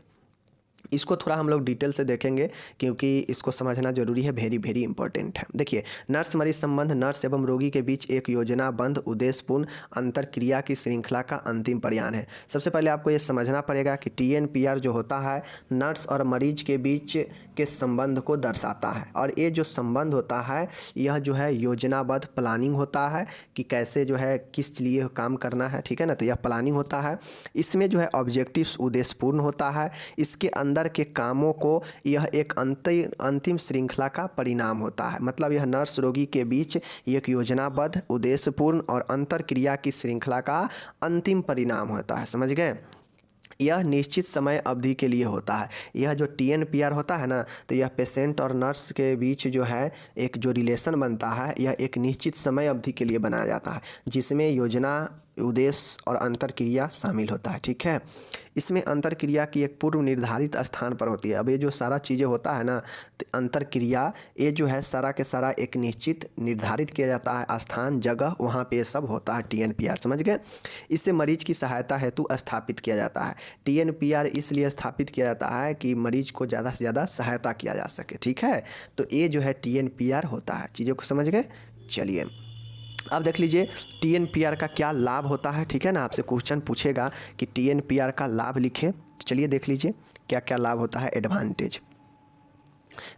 इसको थोड़ा हम लोग डिटेल से देखेंगे क्योंकि इसको समझना जरूरी है, वेरी वेरी इंपॉर्टेंट है। देखिए, नर्स मरीज संबंध नर्स एवं रोगी के बीच एक योजनाबद्ध उद्देश्यपूर्ण अंतरक्रिया की श्रृंखला का अंतिम प्रयास है। सबसे पहले आपको ये समझना पड़ेगा कि TNPR जो होता है नर्स और मरीज के बीच के संबंध को दर्शाता है, और ये जो संबंध होता है यह जो है योजनाबद्ध प्लानिंग होता है कि कैसे जो है किस लिए काम करना है। ठीक है ना, तो यह प्लानिंग होता है। इसमें जो है ऑब्जेक्टिव्स उद्देश्यपूर्ण होता है। इसके अंदर के कामों को यह एक अंतिम श्रृंखला का परिणाम होता है। मतलब यह नर्स रोगी के बीच एक योजनाबद्ध उद्देश्यपूर्ण और अंतरक्रिया की श्रृंखला का अंतिम परिणाम होता है, समझ गए। यह निश्चित समय अवधि के लिए होता है। यह जो TNPR होता है ना, तो यह पेशेंट और नर्स के बीच जो है एक जो रिलेशन बनता है यह एक निश्चित समय अवधि के लिए बनाया जाता है, जिसमें योजना, उद्देश्य और अंतरक्रिया शामिल होता है। ठीक है, इसमें अंतरक्रिया की एक पूर्व निर्धारित स्थान पर होती है। अब ये जो सारा चीज़ें होता है ना, तो अंतरक्रिया ये जो है सारा के सारा एक निश्चित निर्धारित किया जाता है स्थान, जगह, वहाँ पे ये सब होता है TNPR, समझ गए। इससे मरीज की सहायता हेतु स्थापित किया जाता है। TNPR इसलिए स्थापित किया जाता है कि मरीज को ज़्यादा से ज़्यादा सहायता किया जा सके। ठीक है, तो ये जो है TNPR होता है। चीज़ों को समझ गए। चलिए अब देख लीजिए TNPR का क्या लाभ होता है। ठीक है ना, आपसे क्वेश्चन पूछेगा कि TNPR का लाभ लिखें। चलिए देख लीजिए क्या क्या लाभ होता है। एडवांटेज,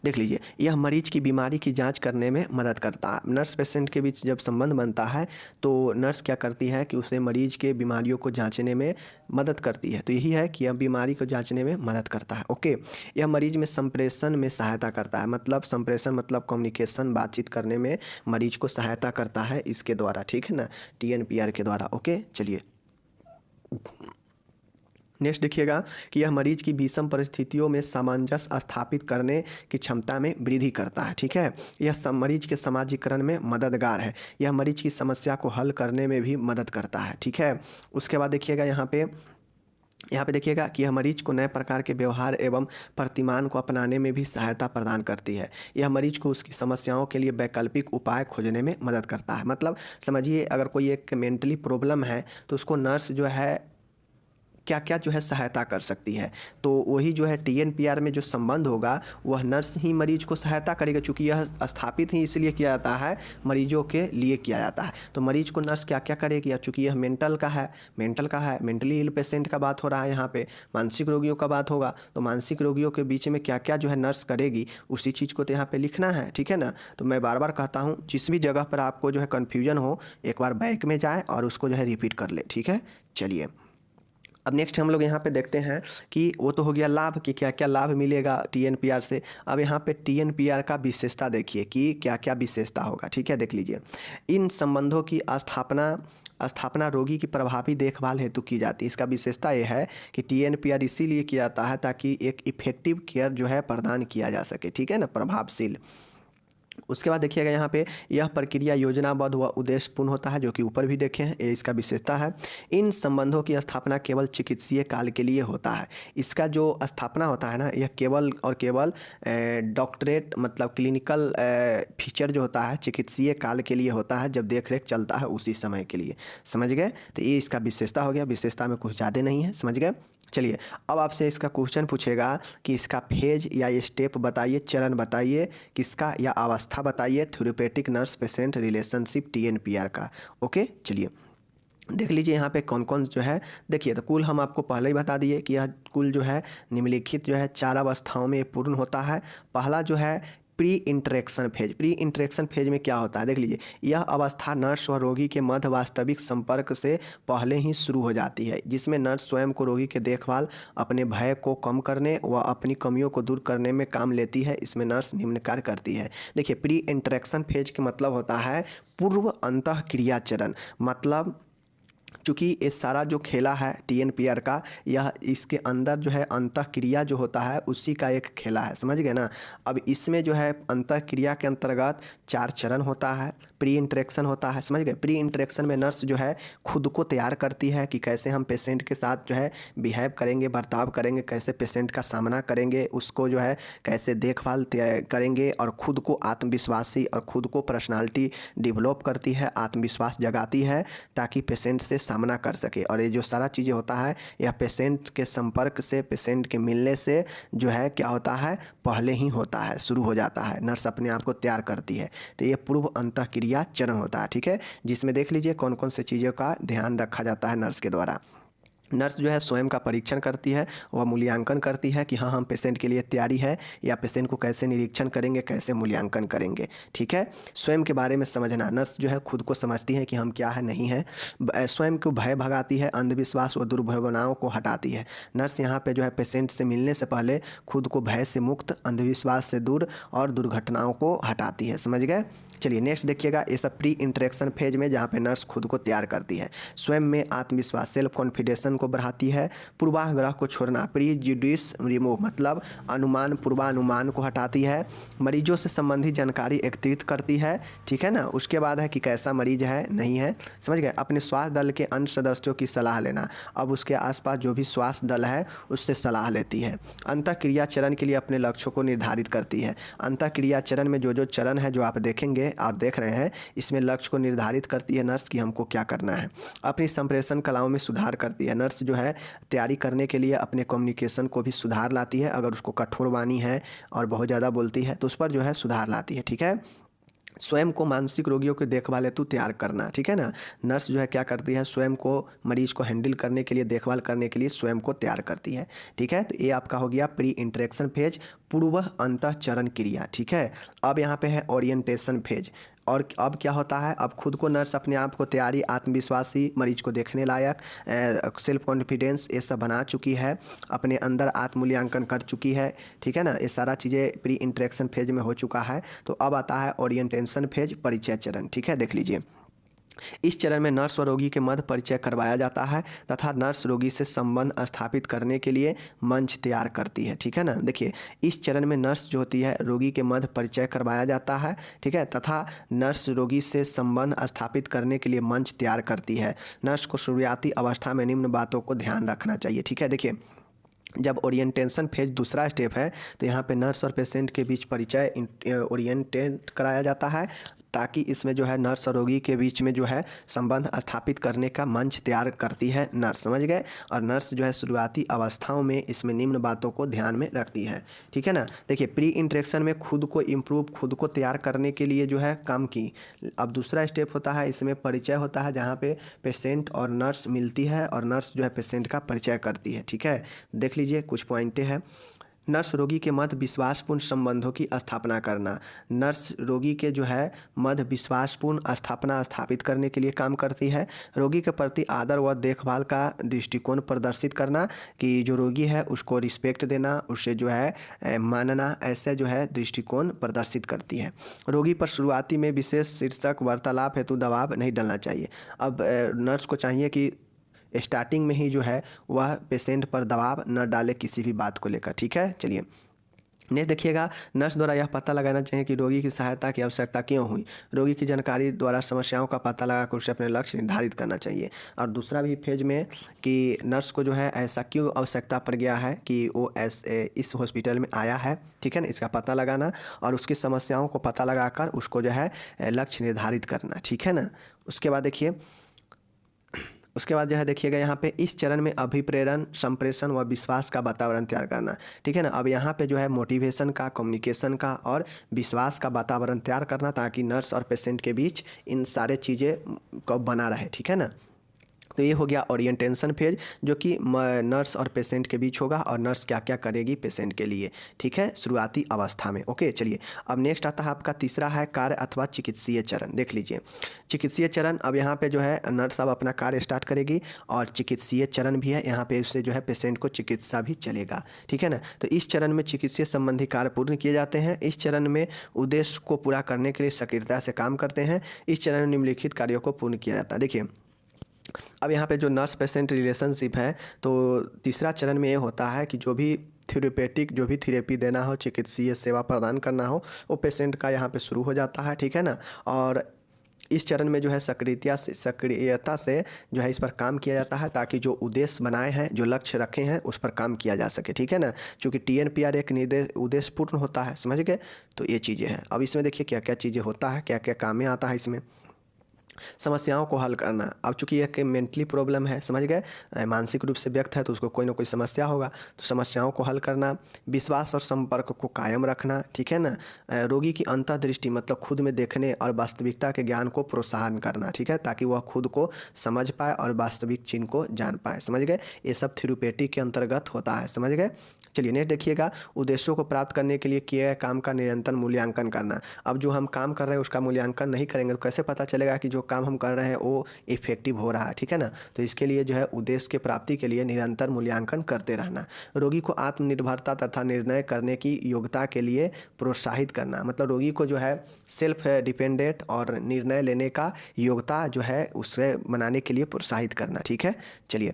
देख लीजिए, यह मरीज की बीमारी की जांच करने में मदद करता है। नर्स पेशेंट के बीच जब संबंध बनता है तो नर्स क्या करती है कि उसे मरीज के बीमारियों को जांचने में मदद करती है। तो यही है कि यह बीमारी को जांचने में मदद करता है। ओके, यह मरीज में संप्रेषण में सहायता करता है। मतलब संप्रेषण मतलब कम्युनिकेशन, बातचीत करने में मरीज को सहायता करता है इसके द्वारा, ठीक है ना, TNPR के द्वारा। ओके, चलिए नेक्स्ट देखिएगा कि यह मरीज की विषम परिस्थितियों में सामंजस्य स्थापित करने की क्षमता में वृद्धि करता है। ठीक है, यह मरीज के समाजीकरण में मददगार है। यह मरीज की समस्या को हल करने में भी मदद करता है। ठीक है, उसके बाद देखिएगा यहाँ पे देखिएगा कि यह मरीज को नए प्रकार के व्यवहार एवं प्रतिमान को अपनाने में भी सहायता प्रदान करती है। यह मरीज को उसकी समस्याओं के लिए वैकल्पिक उपाय खोजने में मदद करता है। मतलब समझिए, अगर कोई एक मेंटली प्रॉब्लम है तो उसको नर्स जो है क्या क्या जो है सहायता कर सकती है। तो वही जो है TNPR में जो संबंध होगा वह नर्स ही मरीज को सहायता करेगा, चूँकि यह स्थापित ही इसलिए किया जाता है, मरीजों के लिए किया जाता है। तो मरीज को नर्स क्या क्या करेगी, चूँकि यह मेंटल का है, मेंटली इल पेशेंट का बात हो रहा है, यहाँ पे मानसिक रोगियों का बात होगा। तो मानसिक रोगियों के बीच में क्या क्या जो है नर्स करेगी, उसी चीज़ को तो यहाँ पे लिखना है। ठीक है ना, तो मैं बार बार कहता हूँ, जिस भी जगह पर आपको जो है कन्फ्यूजन हो, एक बार बैक में जाए और उसको जो है रिपीट कर ले। ठीक है, चलिए अब नेक्स्ट हम लोग यहाँ पे देखते हैं कि वो तो हो गया लाभ, कि क्या क्या लाभ मिलेगा TNPR से। अब यहाँ पे TNPR का विशेषता देखिए कि क्या क्या विशेषता होगा। ठीक है, देख लीजिए, इन संबंधों की स्थापना रोगी की प्रभावी देखभाल हेतु की जाती है। इसका विशेषता ये है कि TNPR इसीलिए किया जाता है ताकि एक इफेक्टिव केयर जो है प्रदान किया जा सके। ठीक है ना, प्रभावशील। उसके बाद देखिएगा यहाँ पे यह प्रक्रिया योजनाबद्ध व उद्देश्यपूर्ण होता है, जो कि ऊपर भी देखे हैं, ये इसका विशेषता है। इन संबंधों की स्थापना केवल चिकित्सीय काल के लिए होता है। इसका जो स्थापना होता है ना, यह केवल और केवल डॉक्टरेट मतलब क्लिनिकल फीचर जो होता है चिकित्सीय काल के लिए होता है, जब देख रेख चलता है उसी समय के लिए। समझ गए, तो ये इसका विशेषता हो गया। विशेषता में कुछ ज़्यादा नहीं है, समझ गए। चलिए अब आपसे इसका क्वेश्चन पूछेगा कि इसका फेज या स्टेप बताइए, चरण बताइए किसका, या अवस्था बताइए therapeutic nurse patient relationship TNPR का। ओके, चलिए देख लीजिए यहाँ पे कौन कौन जो है। देखिए, तो कुल हम आपको पहले ही बता दिए कि यह कुल जो है निम्नलिखित जो है 4 अवस्थाओं में पूर्ण होता है। पहला जो है pre interaction phase. Pre interaction phase में क्या होता है, देख लीजिए, यह अवस्था नर्स व रोगी के मध्य वास्तविक संपर्क से पहले ही शुरू हो जाती है, जिसमें नर्स स्वयं को रोगी के देखभाल, अपने भय को कम करने व अपनी कमियों को दूर करने में काम लेती है। इसमें नर्स निम्न कार्य करती है। देखिए, प्री इंटरेक्शन फेज के मतलब होता है पूर्व अंतःक्रिया चरण। मतलब चूँकि ये सारा जो खेला है TNPR का, यह इसके अंदर जो है अंतःक्रिया जो होता है उसी का एक खेला है, समझ गए ना। अब इसमें जो है अंतःक्रिया के अंतर्गत 4 चरण होता है। प्री इंटरेक्शन होता है, समझ गए। प्री इंटरेक्शन में नर्स जो है खुद को तैयार करती है कि कैसे हम पेशेंट के साथ जो है बिहेव करेंगे, बर्ताव करेंगे, कैसे पेशेंट का सामना करेंगे, उसको जो है कैसे देखभाल करेंगे, और खुद को आत्मविश्वासी और खुद को पर्सनालिटी डेवलप करती है, आत्मविश्वास जगाती है ताकि पेशेंट से सामना कर सके। और ये जो सारा चीज़ें होता है यह पेशेंट के संपर्क से, पेशेंट के मिलने से जो है क्या होता है, पहले ही होता है, शुरू हो जाता है। नर्स अपने आप को तैयार करती है। तो ये पूर्व अंतःक्रिया चरण होता है। ठीक है, जिसमें देख लीजिए कौन कौन से चीज़ों का ध्यान रखा जाता है नर्स के द्वारा। नर्स जो है स्वयं का परीक्षण करती है, वह मूल्यांकन करती है कि हाँ हम पेशेंट के लिए तैयारी है, या पेशेंट को कैसे निरीक्षण करेंगे, कैसे मूल्यांकन करेंगे। ठीक है, स्वयं के बारे में समझना। नर्स जो है खुद को समझती है कि हम क्या है नहीं है, स्वयं को भय भगाती है, अंधविश्वास व दुर्भावनाओं को हटाती है। नर्स यहाँ पे जो है पेशेंट से मिलने से पहले खुद को भय से मुक्त, अंधविश्वास से दूर और दुर्घटनाओं को हटाती है। समझ गए। चलिए नेक्स्ट देखिएगा, ये सब प्री इंटरेक्शन फेज में जहाँ पे नर्स खुद को तैयार करती है, स्वयं में आत्मविश्वास, सेल्फ कॉन्फिडेंस को बढ़ाती है, पूर्वाग्रह को छोड़ना, प्रीजुडिस रिमूव मतलब अनुमान, पूर्वानुमान को हटाती है, मरीजों से संबंधित जानकारी एकत्रित करती है। ठीक है ना, उसके बाद है कि कैसा मरीज है नहीं है, समझ गए। अपने स्वास्थ्य दल के अन्य सदस्यों की सलाह लेना, अब उसके आसपास जो भी स्वास्थ्य दल है उससे सलाह लेती है। अंतःक्रिया चरण के लिए अपने लक्ष्यों को निर्धारित करती है। अंतःक्रिया चरण में जो चरण है जो आप देखेंगे और देख रहे हैं, इसमें लक्ष्य को निर्धारित करती है नर्स कि हमको क्या करना है। अपनी संप्रेषण कलाओं में सुधार करती है। नर्स जो है तैयारी करने के लिए अपने कम्युनिकेशन को भी सुधार लाती है। अगर उसको कठोर वाणी है और बहुत ज़्यादा बोलती है तो उस पर जो है सुधार लाती है। ठीक है, स्वयं को मानसिक रोगियों की देखभाल हेतु तैयार करना, ठीक है ना। नर्स जो है क्या करती है, स्वयं को मरीज को हैंडल करने के लिए, देखभाल करने के लिए स्वयं को तैयार करती है, ठीक है। तो ये आपका हो गया प्री इंटरेक्शन फेज, पूर्व अंतःचरण क्रिया, ठीक है। अब यहाँ पे है ओरिएंटेशन फेज। और अब क्या होता है, अब खुद को नर्स अपने आप को तैयारी, आत्मविश्वासी, मरीज को देखने लायक, सेल्फ कॉन्फिडेंस, ये सब बना चुकी है, अपने अंदर आत्मूल्यांकन कर चुकी है, ठीक है ना। ये सारा चीज़ें प्री इंटरेक्शन फेज में हो चुका है। तो अब आता है ओरिएंटेशन फेज, परिचय चरण, ठीक है। देख लीजिए, इस चरण में नर्स और रोगी के मध्य परिचय करवाया जाता है तथा नर्स रोगी से संबंध स्थापित करने के लिए मंच तैयार करती है, ठीक है ना। देखिए, इस चरण में नर्स जो होती है रोगी के मध्य परिचय करवाया जाता है, ठीक है, तथा नर्स रोगी से संबंध स्थापित करने के लिए मंच तैयार करती है। नर्स को शुरुआती अवस्था में निम्न बातों को ध्यान रखना चाहिए, ठीक है। देखिए, जब ओरिएंटेशन फेज दूसरा स्टेप है तो यहाँ पे नर्स और पेशेंट के बीच परिचय ओरिएंटेट कराया जाता है, ताकि इसमें जो है नर्स और रोगी के बीच में जो है संबंध स्थापित करने का मंच तैयार करती है नर्स, समझ गए। और नर्स जो है शुरुआती अवस्थाओं में इसमें निम्न बातों को ध्यान में रखती है, ठीक है ना। देखिए, प्री इंटरेक्शन में खुद को इम्प्रूव, खुद को तैयार करने के लिए जो है काम की। अब दूसरा स्टेप होता है, इसमें परिचय होता है, जहाँ पे पेशेंट और नर्स मिलती है और नर्स जो है पेशेंट का परिचय करती है, ठीक है। देख लीजिए, कुछ पॉइंटें हैं। नर्स रोगी के मध्य विश्वासपूर्ण संबंधों की स्थापना करना। नर्स रोगी के जो है मध्य विश्वासपूर्ण स्थापना स्थापित करने के लिए काम करती है। रोगी के प्रति आदर व देखभाल का दृष्टिकोण प्रदर्शित करना, कि जो रोगी है उसको रिस्पेक्ट देना, उससे जो है मानना, ऐसे जो है दृष्टिकोण प्रदर्शित करती है। रोगी पर शुरुआती में विशेष शीर्षक वार्तालाप हेतु दबाव नहीं डालना चाहिए। अब नर्स को चाहिए कि स्टार्टिंग में ही जो है वह पेशेंट पर दबाव न डाले किसी भी बात को लेकर, ठीक है। चलिए, नेक्स्ट देखिएगा, नर्स द्वारा यह पता लगाना चाहिए कि रोगी की सहायता की आवश्यकता क्यों हुई। रोगी की जानकारी द्वारा समस्याओं का पता लगाकर उसे अपने लक्ष्य निर्धारित करना चाहिए। और दूसरा भी फेज में कि नर्स को जो है ऐसा क्यों आवश्यकता पड़ गया है कि वो इस हॉस्पिटल में आया है, ठीक है ना, इसका पता लगाना और उसकी समस्याओं को पता लगाकर उसको जो है लक्ष्य निर्धारित करना, ठीक है ना। उसके बाद देखिए, उसके बाद जो है देखिएगा यहाँ पे इस चरण में अभिप्रेरण, संप्रेषण व विश्वास का वातावरण तैयार करना, ठीक है ना। अब यहाँ पे जो है मोटिवेशन का, कम्युनिकेशन का और विश्वास का वातावरण तैयार करना, ताकि नर्स और पेशेंट के बीच इन सारे चीज़ें को बना रहे, ठीक है ना। तो ये हो गया ओरिएंटेशन फेज, जो कि नर्स और पेशेंट के बीच होगा और नर्स क्या क्या करेगी पेशेंट के लिए, ठीक है, शुरुआती अवस्था में। ओके, चलिए, अब नेक्स्ट आता है आपका तीसरा है कार्य अथवा चिकित्सीय चरण। देख लीजिए, चिकित्सीय चरण, अब यहाँ पे जो है नर्स अब अपना कार्य स्टार्ट करेगी और चिकित्सीय चरण भी है, यहाँ पे उससे जो है पेशेंट को चिकित्सा भी चलेगा, ठीक है ना। तो इस चरण में चिकित्सीय संबंधी कार्य पूर्ण किए जाते हैं। इस चरण में उद्देश्य को पूरा करने के लिए सक्रियता से काम करते हैं। इस चरण में निम्नलिखित कार्यों को पूर्ण किया जाता है। देखिए, अब यहाँ पे जो नर्स पेशेंट रिलेशनशिप है, तो तीसरा चरण में ये होता है कि जो भी थेरेपेटिक, जो भी थेरेपी देना हो, चिकित्सीय सेवा प्रदान करना हो, वो पेशेंट का यहाँ पे शुरू हो जाता है, ठीक है ना। और इस चरण में जो है सक्रियता से जो है इस पर काम किया जाता है, ताकि जो उद्देश्य बनाए हैं, जो लक्ष्य रखे हैं, उस पर काम किया जा सके, ठीक है ना। क्योंकि TNPR एक निर्देश उद्देश्य पूर्ण होता है, समझ गए। तो ये चीज़ें हैं। अब इसमें देखिए क्या क्या चीज़ें होता है, क्या क्या काम में आता है इसमें। समस्याओं को हल करना, अब चूंकि एक मेंटली प्रॉब्लम है, समझ गए, मानसिक रूप से व्यक्त है, तो उसको कोई ना कोई समस्या होगा, तो समस्याओं को हल करना, विश्वास और संपर्क को कायम रखना, ठीक है ना। रोगी की अंतर्दृष्टि, मतलब खुद में देखने और वास्तविकता के ज्ञान को प्रोत्साहन करना, ठीक है, ताकि वह खुद को समझ पाए और वास्तविक चिन्ह को जान पाए, समझ गए। ये सब थेरेपेटिक के अंतर्गत होता है, समझ गए। चलिए, नेक्स्ट देखिएगा, उद्देश्यों को प्राप्त करने के लिए किए गए काम का निरंतर मूल्यांकन करना। अब जो हम काम कर रहे हैं उसका मूल्यांकन नहीं करेंगे तो कैसे पता चलेगा कि जो काम हम कर रहे हैं वो इफेक्टिव हो रहा है, ठीक है ना। तो इसके लिए जो है उद्देश्य के प्राप्ति के लिए निरंतर मूल्यांकन करते रहना। रोगी को आत्मनिर्भरता तथा निर्णय करने की योग्यता के लिए प्रोत्साहित करना, मतलब रोगी को जो है सेल्फ डिपेंडेंट और निर्णय लेने का योग्यता जो है उससे बनाने के लिए प्रोत्साहित करना, ठीक है। चलिए,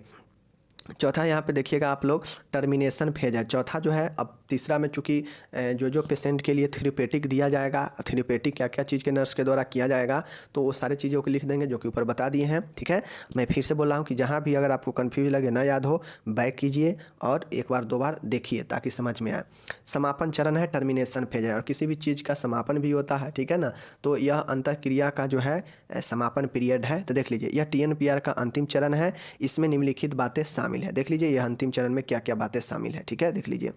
चौथा यहाँ पे देखिएगा आप लोग, टर्मिनेशन फेज है। चौथा जो है, अब तीसरा में चूँकि जो पेशेंट के लिए थेरेपेटिक दिया जाएगा, थेरेपेटिक क्या क्या चीज़ के नर्स के द्वारा किया जाएगा, तो वो सारी चीज़ों को लिख देंगे जो कि ऊपर बता दिए हैं, ठीक है। मैं फिर से बोल रहा हूँ कि जहाँ भी अगर आपको कन्फ्यूज लगे, ना याद हो, बैक कीजिए और एक बार दो बार देखिए ताकि समझ में आए। समापन चरण है, टर्मिनेशन फेज है, और किसी भी चीज़ का समापन भी होता है, ठीक है ना। तो यह अंतःक्रिया का जो है समापन पीरियड है। तो देख लीजिए, यह TNPR का अंतिम चरण है, इसमें निम्नलिखित बातें शामिल है। देख लीजिए, यह अंतिम चरण में क्या क्या बातें शामिल है, ठीक है, देख लीजिए।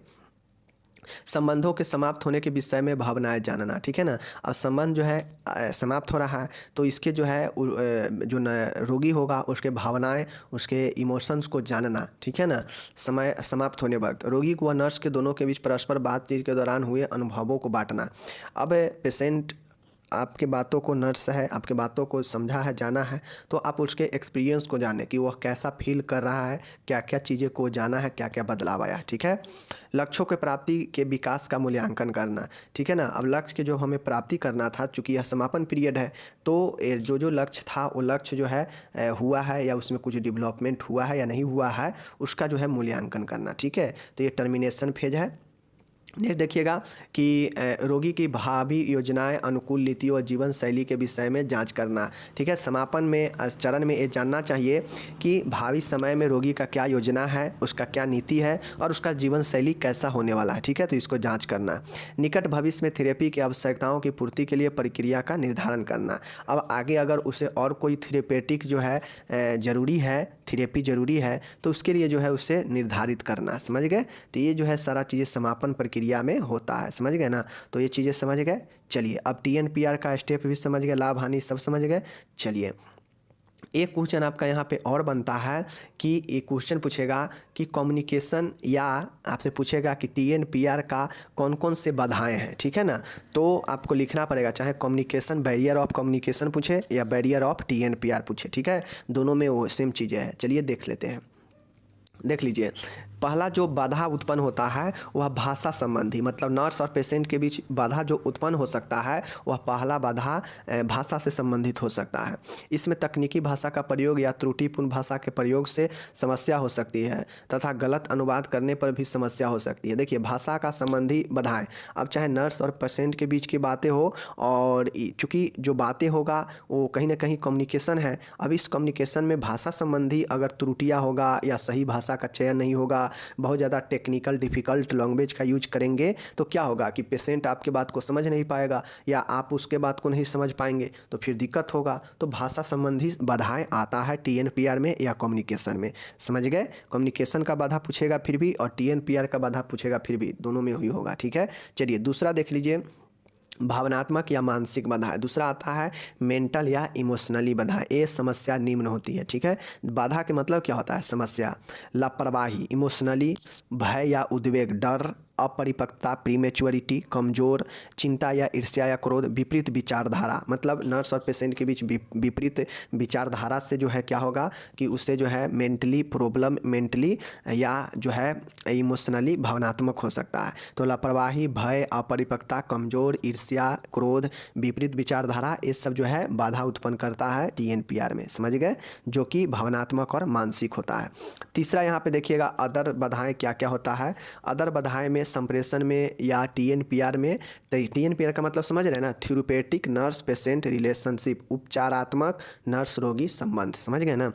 संबंधों के समाप्त होने के विषय में भावनाएं जानना, ठीक है ना। अब संबंध जो है समाप्त हो रहा है तो इसके जो है जो रोगी होगा उसके भावनाएं, उसके इमोशंस को जानना, ठीक है ना। समय समाप्त होने वक्त रोगी को व नर्स के दोनों के बीच परस्पर बातचीत के दौरान हुए अनुभवों को बांटना। अब पेशेंट आपके बातों को, नर्स है आपके बातों को समझा है, जाना है, तो आप उसके एक्सपीरियंस को जाने कि वह कैसा फील कर रहा है, क्या क्या चीज़ें को जाना है, क्या क्या बदलाव आया, ठीक है। लक्ष्यों के प्राप्ति के विकास का मूल्यांकन करना, ठीक है ना। अब लक्ष्य के जो हमें प्राप्ति करना था, चूँकि यह समापन पीरियड है, तो जो जो लक्ष्य था वो लक्ष्य जो है हुआ है या उसमें कुछ डेवलपमेंट हुआ है या नहीं हुआ है, उसका जो है मूल्यांकन करना, ठीक है। तो ये टर्मिनेशन फेज है। नेक्स्ट देखिएगा कि रोगी की भावी योजनाएं, अनुकूल नीति और जीवन शैली के विषय में जांच करना, ठीक है। समापन में चरण में ये जानना चाहिए कि भावी समय में रोगी का क्या योजना है, उसका क्या नीति है और उसका जीवन शैली कैसा होने वाला है, ठीक है। तो इसको जांच करना। निकट भविष्य में थेरेपी की आवश्यकताओं की पूर्ति के लिए प्रक्रिया का निर्धारण करना। अब आगे अगर उसे और कोई थेरेपेटिक जो है ज़रूरी है, थेरेपी ज़रूरी है, तो उसके लिए जो है उसे निर्धारित करना, समझ गए। तो ये जो है सारा चीज़ें समापन प्रक्रिया में होता है, समझ गए ना। तो ये चीज़ें समझ गए। चलिए अब TNPR का स्टेप भी समझ गए, लाभ हानि सब समझ गए। चलिए एक क्वेश्चन आपका यहाँ पे और बनता है कि एक क्वेश्चन पूछेगा कि कम्युनिकेशन, या आपसे पूछेगा कि TNPR का कौन कौन से बाधाएं हैं, ठीक है ना। तो आपको लिखना पड़ेगा, चाहे कम्युनिकेशन, बैरियर ऑफ कम्युनिकेशन पूछे या बैरियर ऑफ TNPR पूछे, ठीक है। दोनों में वो सेम चीज़ें हैं। चलिए देख लेते हैं। देख लीजिए, पहला जो बाधा उत्पन्न होता है वह भाषा संबंधी, मतलब नर्स और पेशेंट के बीच बाधा जो उत्पन्न हो सकता है वह पहला बाधा भाषा से संबंधित हो सकता है। इसमें तकनीकी भाषा का प्रयोग या त्रुटिपूर्ण भाषा के प्रयोग से समस्या हो सकती है तथा गलत अनुवाद करने पर भी समस्या हो सकती है। देखिए भाषा का संबंधी बाधाएं, अब चाहे नर्स और पेशेंट के बीच की बातें हो, और चूँकि जो बातें होगा वो कहीं ना कहीं कम्युनिकेशन है। अब इस कम्युनिकेशन में भाषा संबंधी अगर त्रुटियाँ होगा या सही भाषा का चयन नहीं होगा, बहुत ज़्यादा टेक्निकल डिफ़िकल्ट लैंग्वेज का यूज करेंगे, तो क्या होगा कि पेशेंट आपके बात को समझ नहीं पाएगा या आप उसके बात को नहीं समझ पाएंगे, तो फिर दिक्कत होगा। तो भाषा संबंधी बाधाएं आता है TNPR में या कम्युनिकेशन में, समझ गए। कम्युनिकेशन का बाधा पूछेगा फिर भी, और TNPR का बाधा पूछेगा फिर भी, दोनों में ही होगा, ठीक है। चलिए दूसरा देख लीजिए, भावनात्मक या मानसिक बाधा है। दूसरा आता है मेंटल या इमोशनली बाधा। ये समस्या निम्न होती है, ठीक है। बाधा के मतलब क्या होता है, समस्या। लापरवाही, इमोशनली भय या उद्वेग, डर, अपरिपक्वता, प्रीमेच्योरिटी, कमजोर, चिंता या ईर्ष्या या क्रोध, विपरीत विचारधारा, मतलब नर्स और पेशेंट के बीच विपरीत विचारधारा से जो है क्या होगा कि उससे जो है मेंटली प्रॉब्लम, मेंटली या जो है इमोशनली भावनात्मक हो सकता है। तो लापरवाही, भय, अपरिपक्वता, कमजोर, ईर्ष्या, क्रोध, विपरीत विचारधारा, ये सब जो है बाधा उत्पन्न करता है TNPR में, समझ गए, जो कि भावनात्मक और मानसिक होता है। तीसरा यहाँ पे देखिएगा अदर बाधाएं क्या क्या होता है। अदर बाधाएं में संप्रेषण में या TNPR में, तो TNPR का मतलब समझ रहे हैं ना, थेरेपेटिक नर्स पेशेंट रिलेशनशिप, उपचारात्मक नर्स रोगी संबंध, समझ गए ना।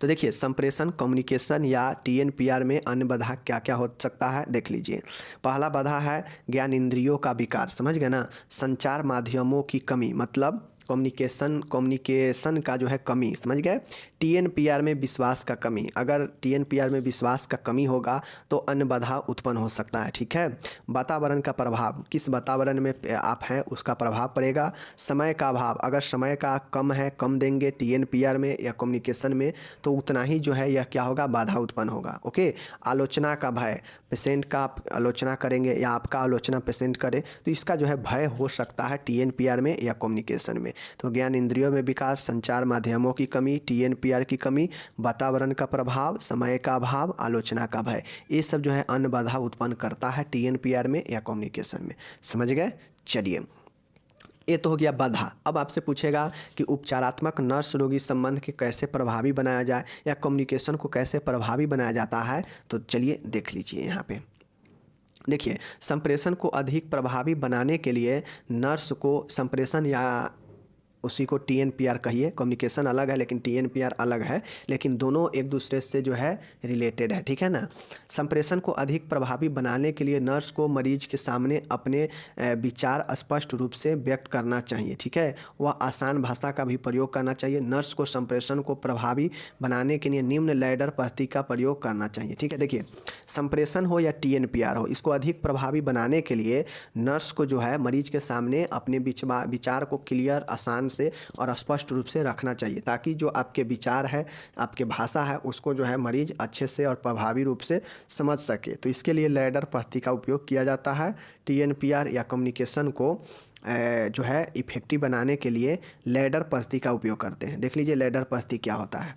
तो देखिए संप्रेषण, कम्युनिकेशन या TNPR में अन्य बाधा क्या क्या हो सकता है, देख लीजिए। पहला बाधा है ज्ञान इंद्रियों का विकार, समझ गए ना। संचार माध्यमों की कमी, मतलब कम्युनिकेशन का जो है कमी, समझ गए। TNPR में विश्वास का कमी, अगर TNPR में विश्वास का कमी होगा तो अन्य बाधा उत्पन्न हो सकता है, ठीक है। वातावरण का प्रभाव, किस वातावरण में आप हैं उसका प्रभाव पड़ेगा। समय का अभाव, अगर समय का कम है, कम देंगे TNPR में या कम्युनिकेशन में, तो उतना ही जो है यह क्या होगा, बाधा उत्पन्न होगा, ओके। आलोचना का भय, पेशेंट का आप आलोचना करेंगे या आपका आलोचना पेशेंट करे, तो इसका जो है भय हो सकता है TNPR में या कम्युनिकेशन में। तो ज्ञान इंद्रियों में विकार, संचार माध्यमों की कमी, TNPR की कमी, वातावरण का प्रभाव, समय का अभाव, आलोचना का भय, ये सब जो है अन्य बाधा उत्पन्न करता है TNPR में या कम्युनिकेशन में, समझ गए। चलिए ये तो हो गया बाधा। अब आपसे पूछेगा कि उपचारात्मक नर्स रोगी संबंध के कैसे प्रभावी बनाया जाए या कम्युनिकेशन को कैसे प्रभावी बनाया जाता है, तो चलिए देख लीजिए। यहाँ पे देखिए संप्रेषण को अधिक प्रभावी बनाने के लिए नर्स को संप्रेषण या उसी को TNPR कहिए। कम्युनिकेशन अलग है लेकिन TNPR अलग है, लेकिन दोनों एक दूसरे से जो है रिलेटेड है, ठीक है ना। संप्रेषण को अधिक प्रभावी बनाने के लिए नर्स को मरीज के सामने अपने विचार स्पष्ट रूप से व्यक्त करना चाहिए, ठीक है। वह आसान भाषा का भी प्रयोग करना चाहिए। नर्स को संप्रेषण को प्रभावी बनाने के लिए निम्न लैडर पद्धति का प्रयोग करना चाहिए, ठीक है। देखिए, संप्रेषण हो या TNPR हो, इसको अधिक प्रभावी बनाने के लिए नर्स को जो है मरीज के सामने अपने विचार को क्लियर, आसान से और स्पष्ट रूप से रखना चाहिए, ताकि जो आपके विचार है, आपके भाषा है, उसको जो है मरीज अच्छे से और प्रभावी रूप से समझ सके। तो इसके लिए लैडर पद्धति का उपयोग किया जाता है। TNPR या कम्युनिकेशन को जो है इफेक्टिव बनाने के लिए लैडर पद्धति का उपयोग करते हैं। देख लीजिए लैडर पद्धति क्या होता है।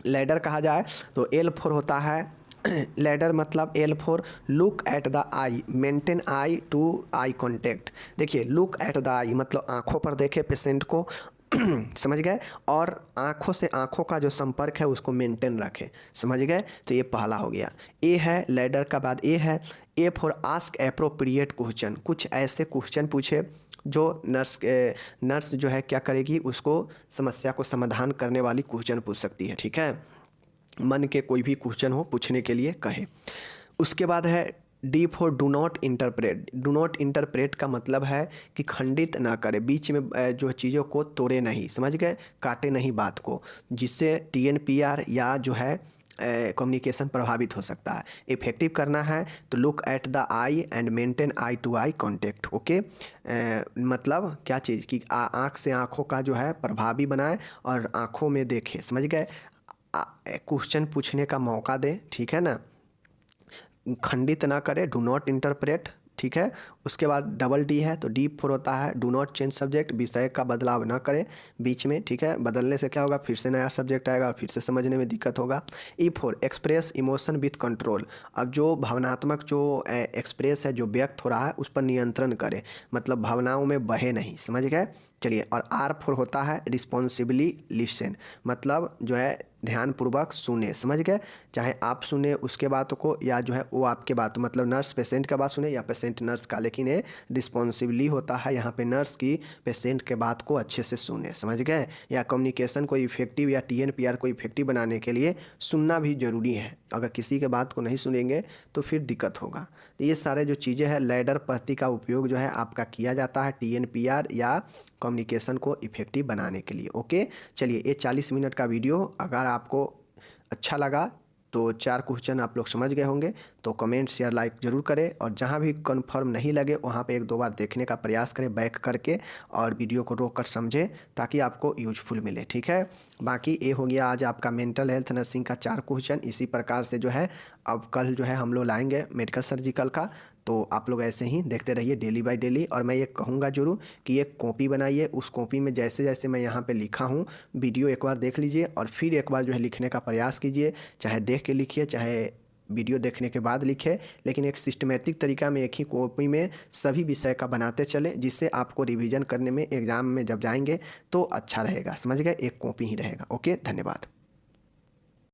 लैडर कहा जाए तो L4 होता है। लैडर मतलब L4 look at the eye, maintain eye to eye contact. देखिए, लुक एट द आई मतलब आँखों पर देखे पेशेंट को समझ गए, और आँखों से आँखों का जो संपर्क है उसको मेंटेन रखें, समझ गए। तो ये पहला हो गया। ए है लैडर का बाद ए है। A for ask appropriate question, कुछ ऐसे क्वेश्चन पूछे जो नर्स जो है क्या करेगी, उसको समस्या को समाधान करने वाली क्वेश्चन पूछ सकती है, ठीक है। मन के कोई भी क्वेश्चन हो पूछने के लिए कहे। उसके बाद है D for do not interpret. Do not interpret का मतलब है कि खंडित ना करे, बीच में जो चीज़ों को तोड़े नहीं, समझ गए, काटे नहीं बात को, जिससे TNPR या जो है कम्युनिकेशन प्रभावित हो सकता है। इफेक्टिव करना है तो look at the eye and maintain eye to eye contact, okay. मतलब क्या चीज़ कि आँख से आँखों का जो है प्रभावी बनाए और आँखों में देखे, समझ गए, क्वेश्चन पूछने का मौका दे, ठीक है ना, खंडित ना करे, डू नॉट इंटरप्रेट, ठीक है। उसके बाद डबल D है तो D फॉर होता है डू नॉट चेंज सब्जेक्ट, विषय का बदलाव ना करें बीच में, ठीक है। बदलने से क्या होगा, फिर से नया सब्जेक्ट आएगा और फिर से समझने में दिक्कत होगा। E for express emotion with control. अब जो भावनात्मक जो एक्सप्रेस है, जो व्यक्त हो रहा है, उस पर नियंत्रण करें, मतलब भावनाओं में बहे नहीं, समझ गए। चलिए, और R फॉर होता है रिस्पॉन्सिबली लिसन, मतलब जो है ध्यानपूर्वक सुने, समझ गए, चाहे आप सुने उसके बातों को या जो है वो आपके बात, मतलब नर्स पेशेंट का बात सुने या पेशेंट नर्स का, लेकिन ये रिस्पॉन्सिबली होता है यहाँ पे नर्स की पेशेंट के बात को अच्छे से सुने, समझ गए। या कम्युनिकेशन को इफेक्टिव या TNPR को इफेक्टिव बनाने के लिए सुनना भी ज़रूरी है, अगर किसी के बात को नहीं सुनेंगे तो फिर दिक्कत होगा। तो ये सारे जो चीज़ें हैं, लैडर पद्धति का उपयोग जो है आपका किया जाता है TNPR या कम्युनिकेशन को इफेक्टिव बनाने के लिए, ओके। चलिए, ये 40 मिनट का वीडियो अगर आपको अच्छा लगा तो 4 क्वेश्चन आप लोग समझ गए होंगे, तो कमेंट शेयर लाइक ज़रूर करें, और जहाँ भी कंफर्म नहीं लगे वहाँ पे 1-2 बार देखने का प्रयास करें बैक करके, और वीडियो को रोक कर समझें ताकि आपको यूजफुल मिले, ठीक है। बाकी ये हो गया आज आपका मेंटल हेल्थ नर्सिंग का 4 क्वेश्चन। इसी प्रकार से जो है अब कल जो है हम लोग लाएंगे मेडिकल सर्जिकल का, तो आप लोग ऐसे ही देखते रहिए डेली बाय डेली। और मैं ये कहूँगा जरूर कि एक कॉपी बनाइए, उस कॉपी में जैसे जैसे मैं यहाँ पे लिखा हूँ वीडियो एक बार देख लीजिए और फिर एक बार जो है लिखने का प्रयास कीजिए, चाहे देख के लिखिए चाहे वीडियो देखने के बाद लिखे, लेकिन एक सिस्टमेटिक तरीका में एक ही कॉपी में सभी विषय का बनाते चले, जिससे आपको रिवीजन करने में एग्ज़ाम में जब जाएंगे तो अच्छा रहेगा, समझ गए, एक कॉपी ही रहेगा। ओके, धन्यवाद।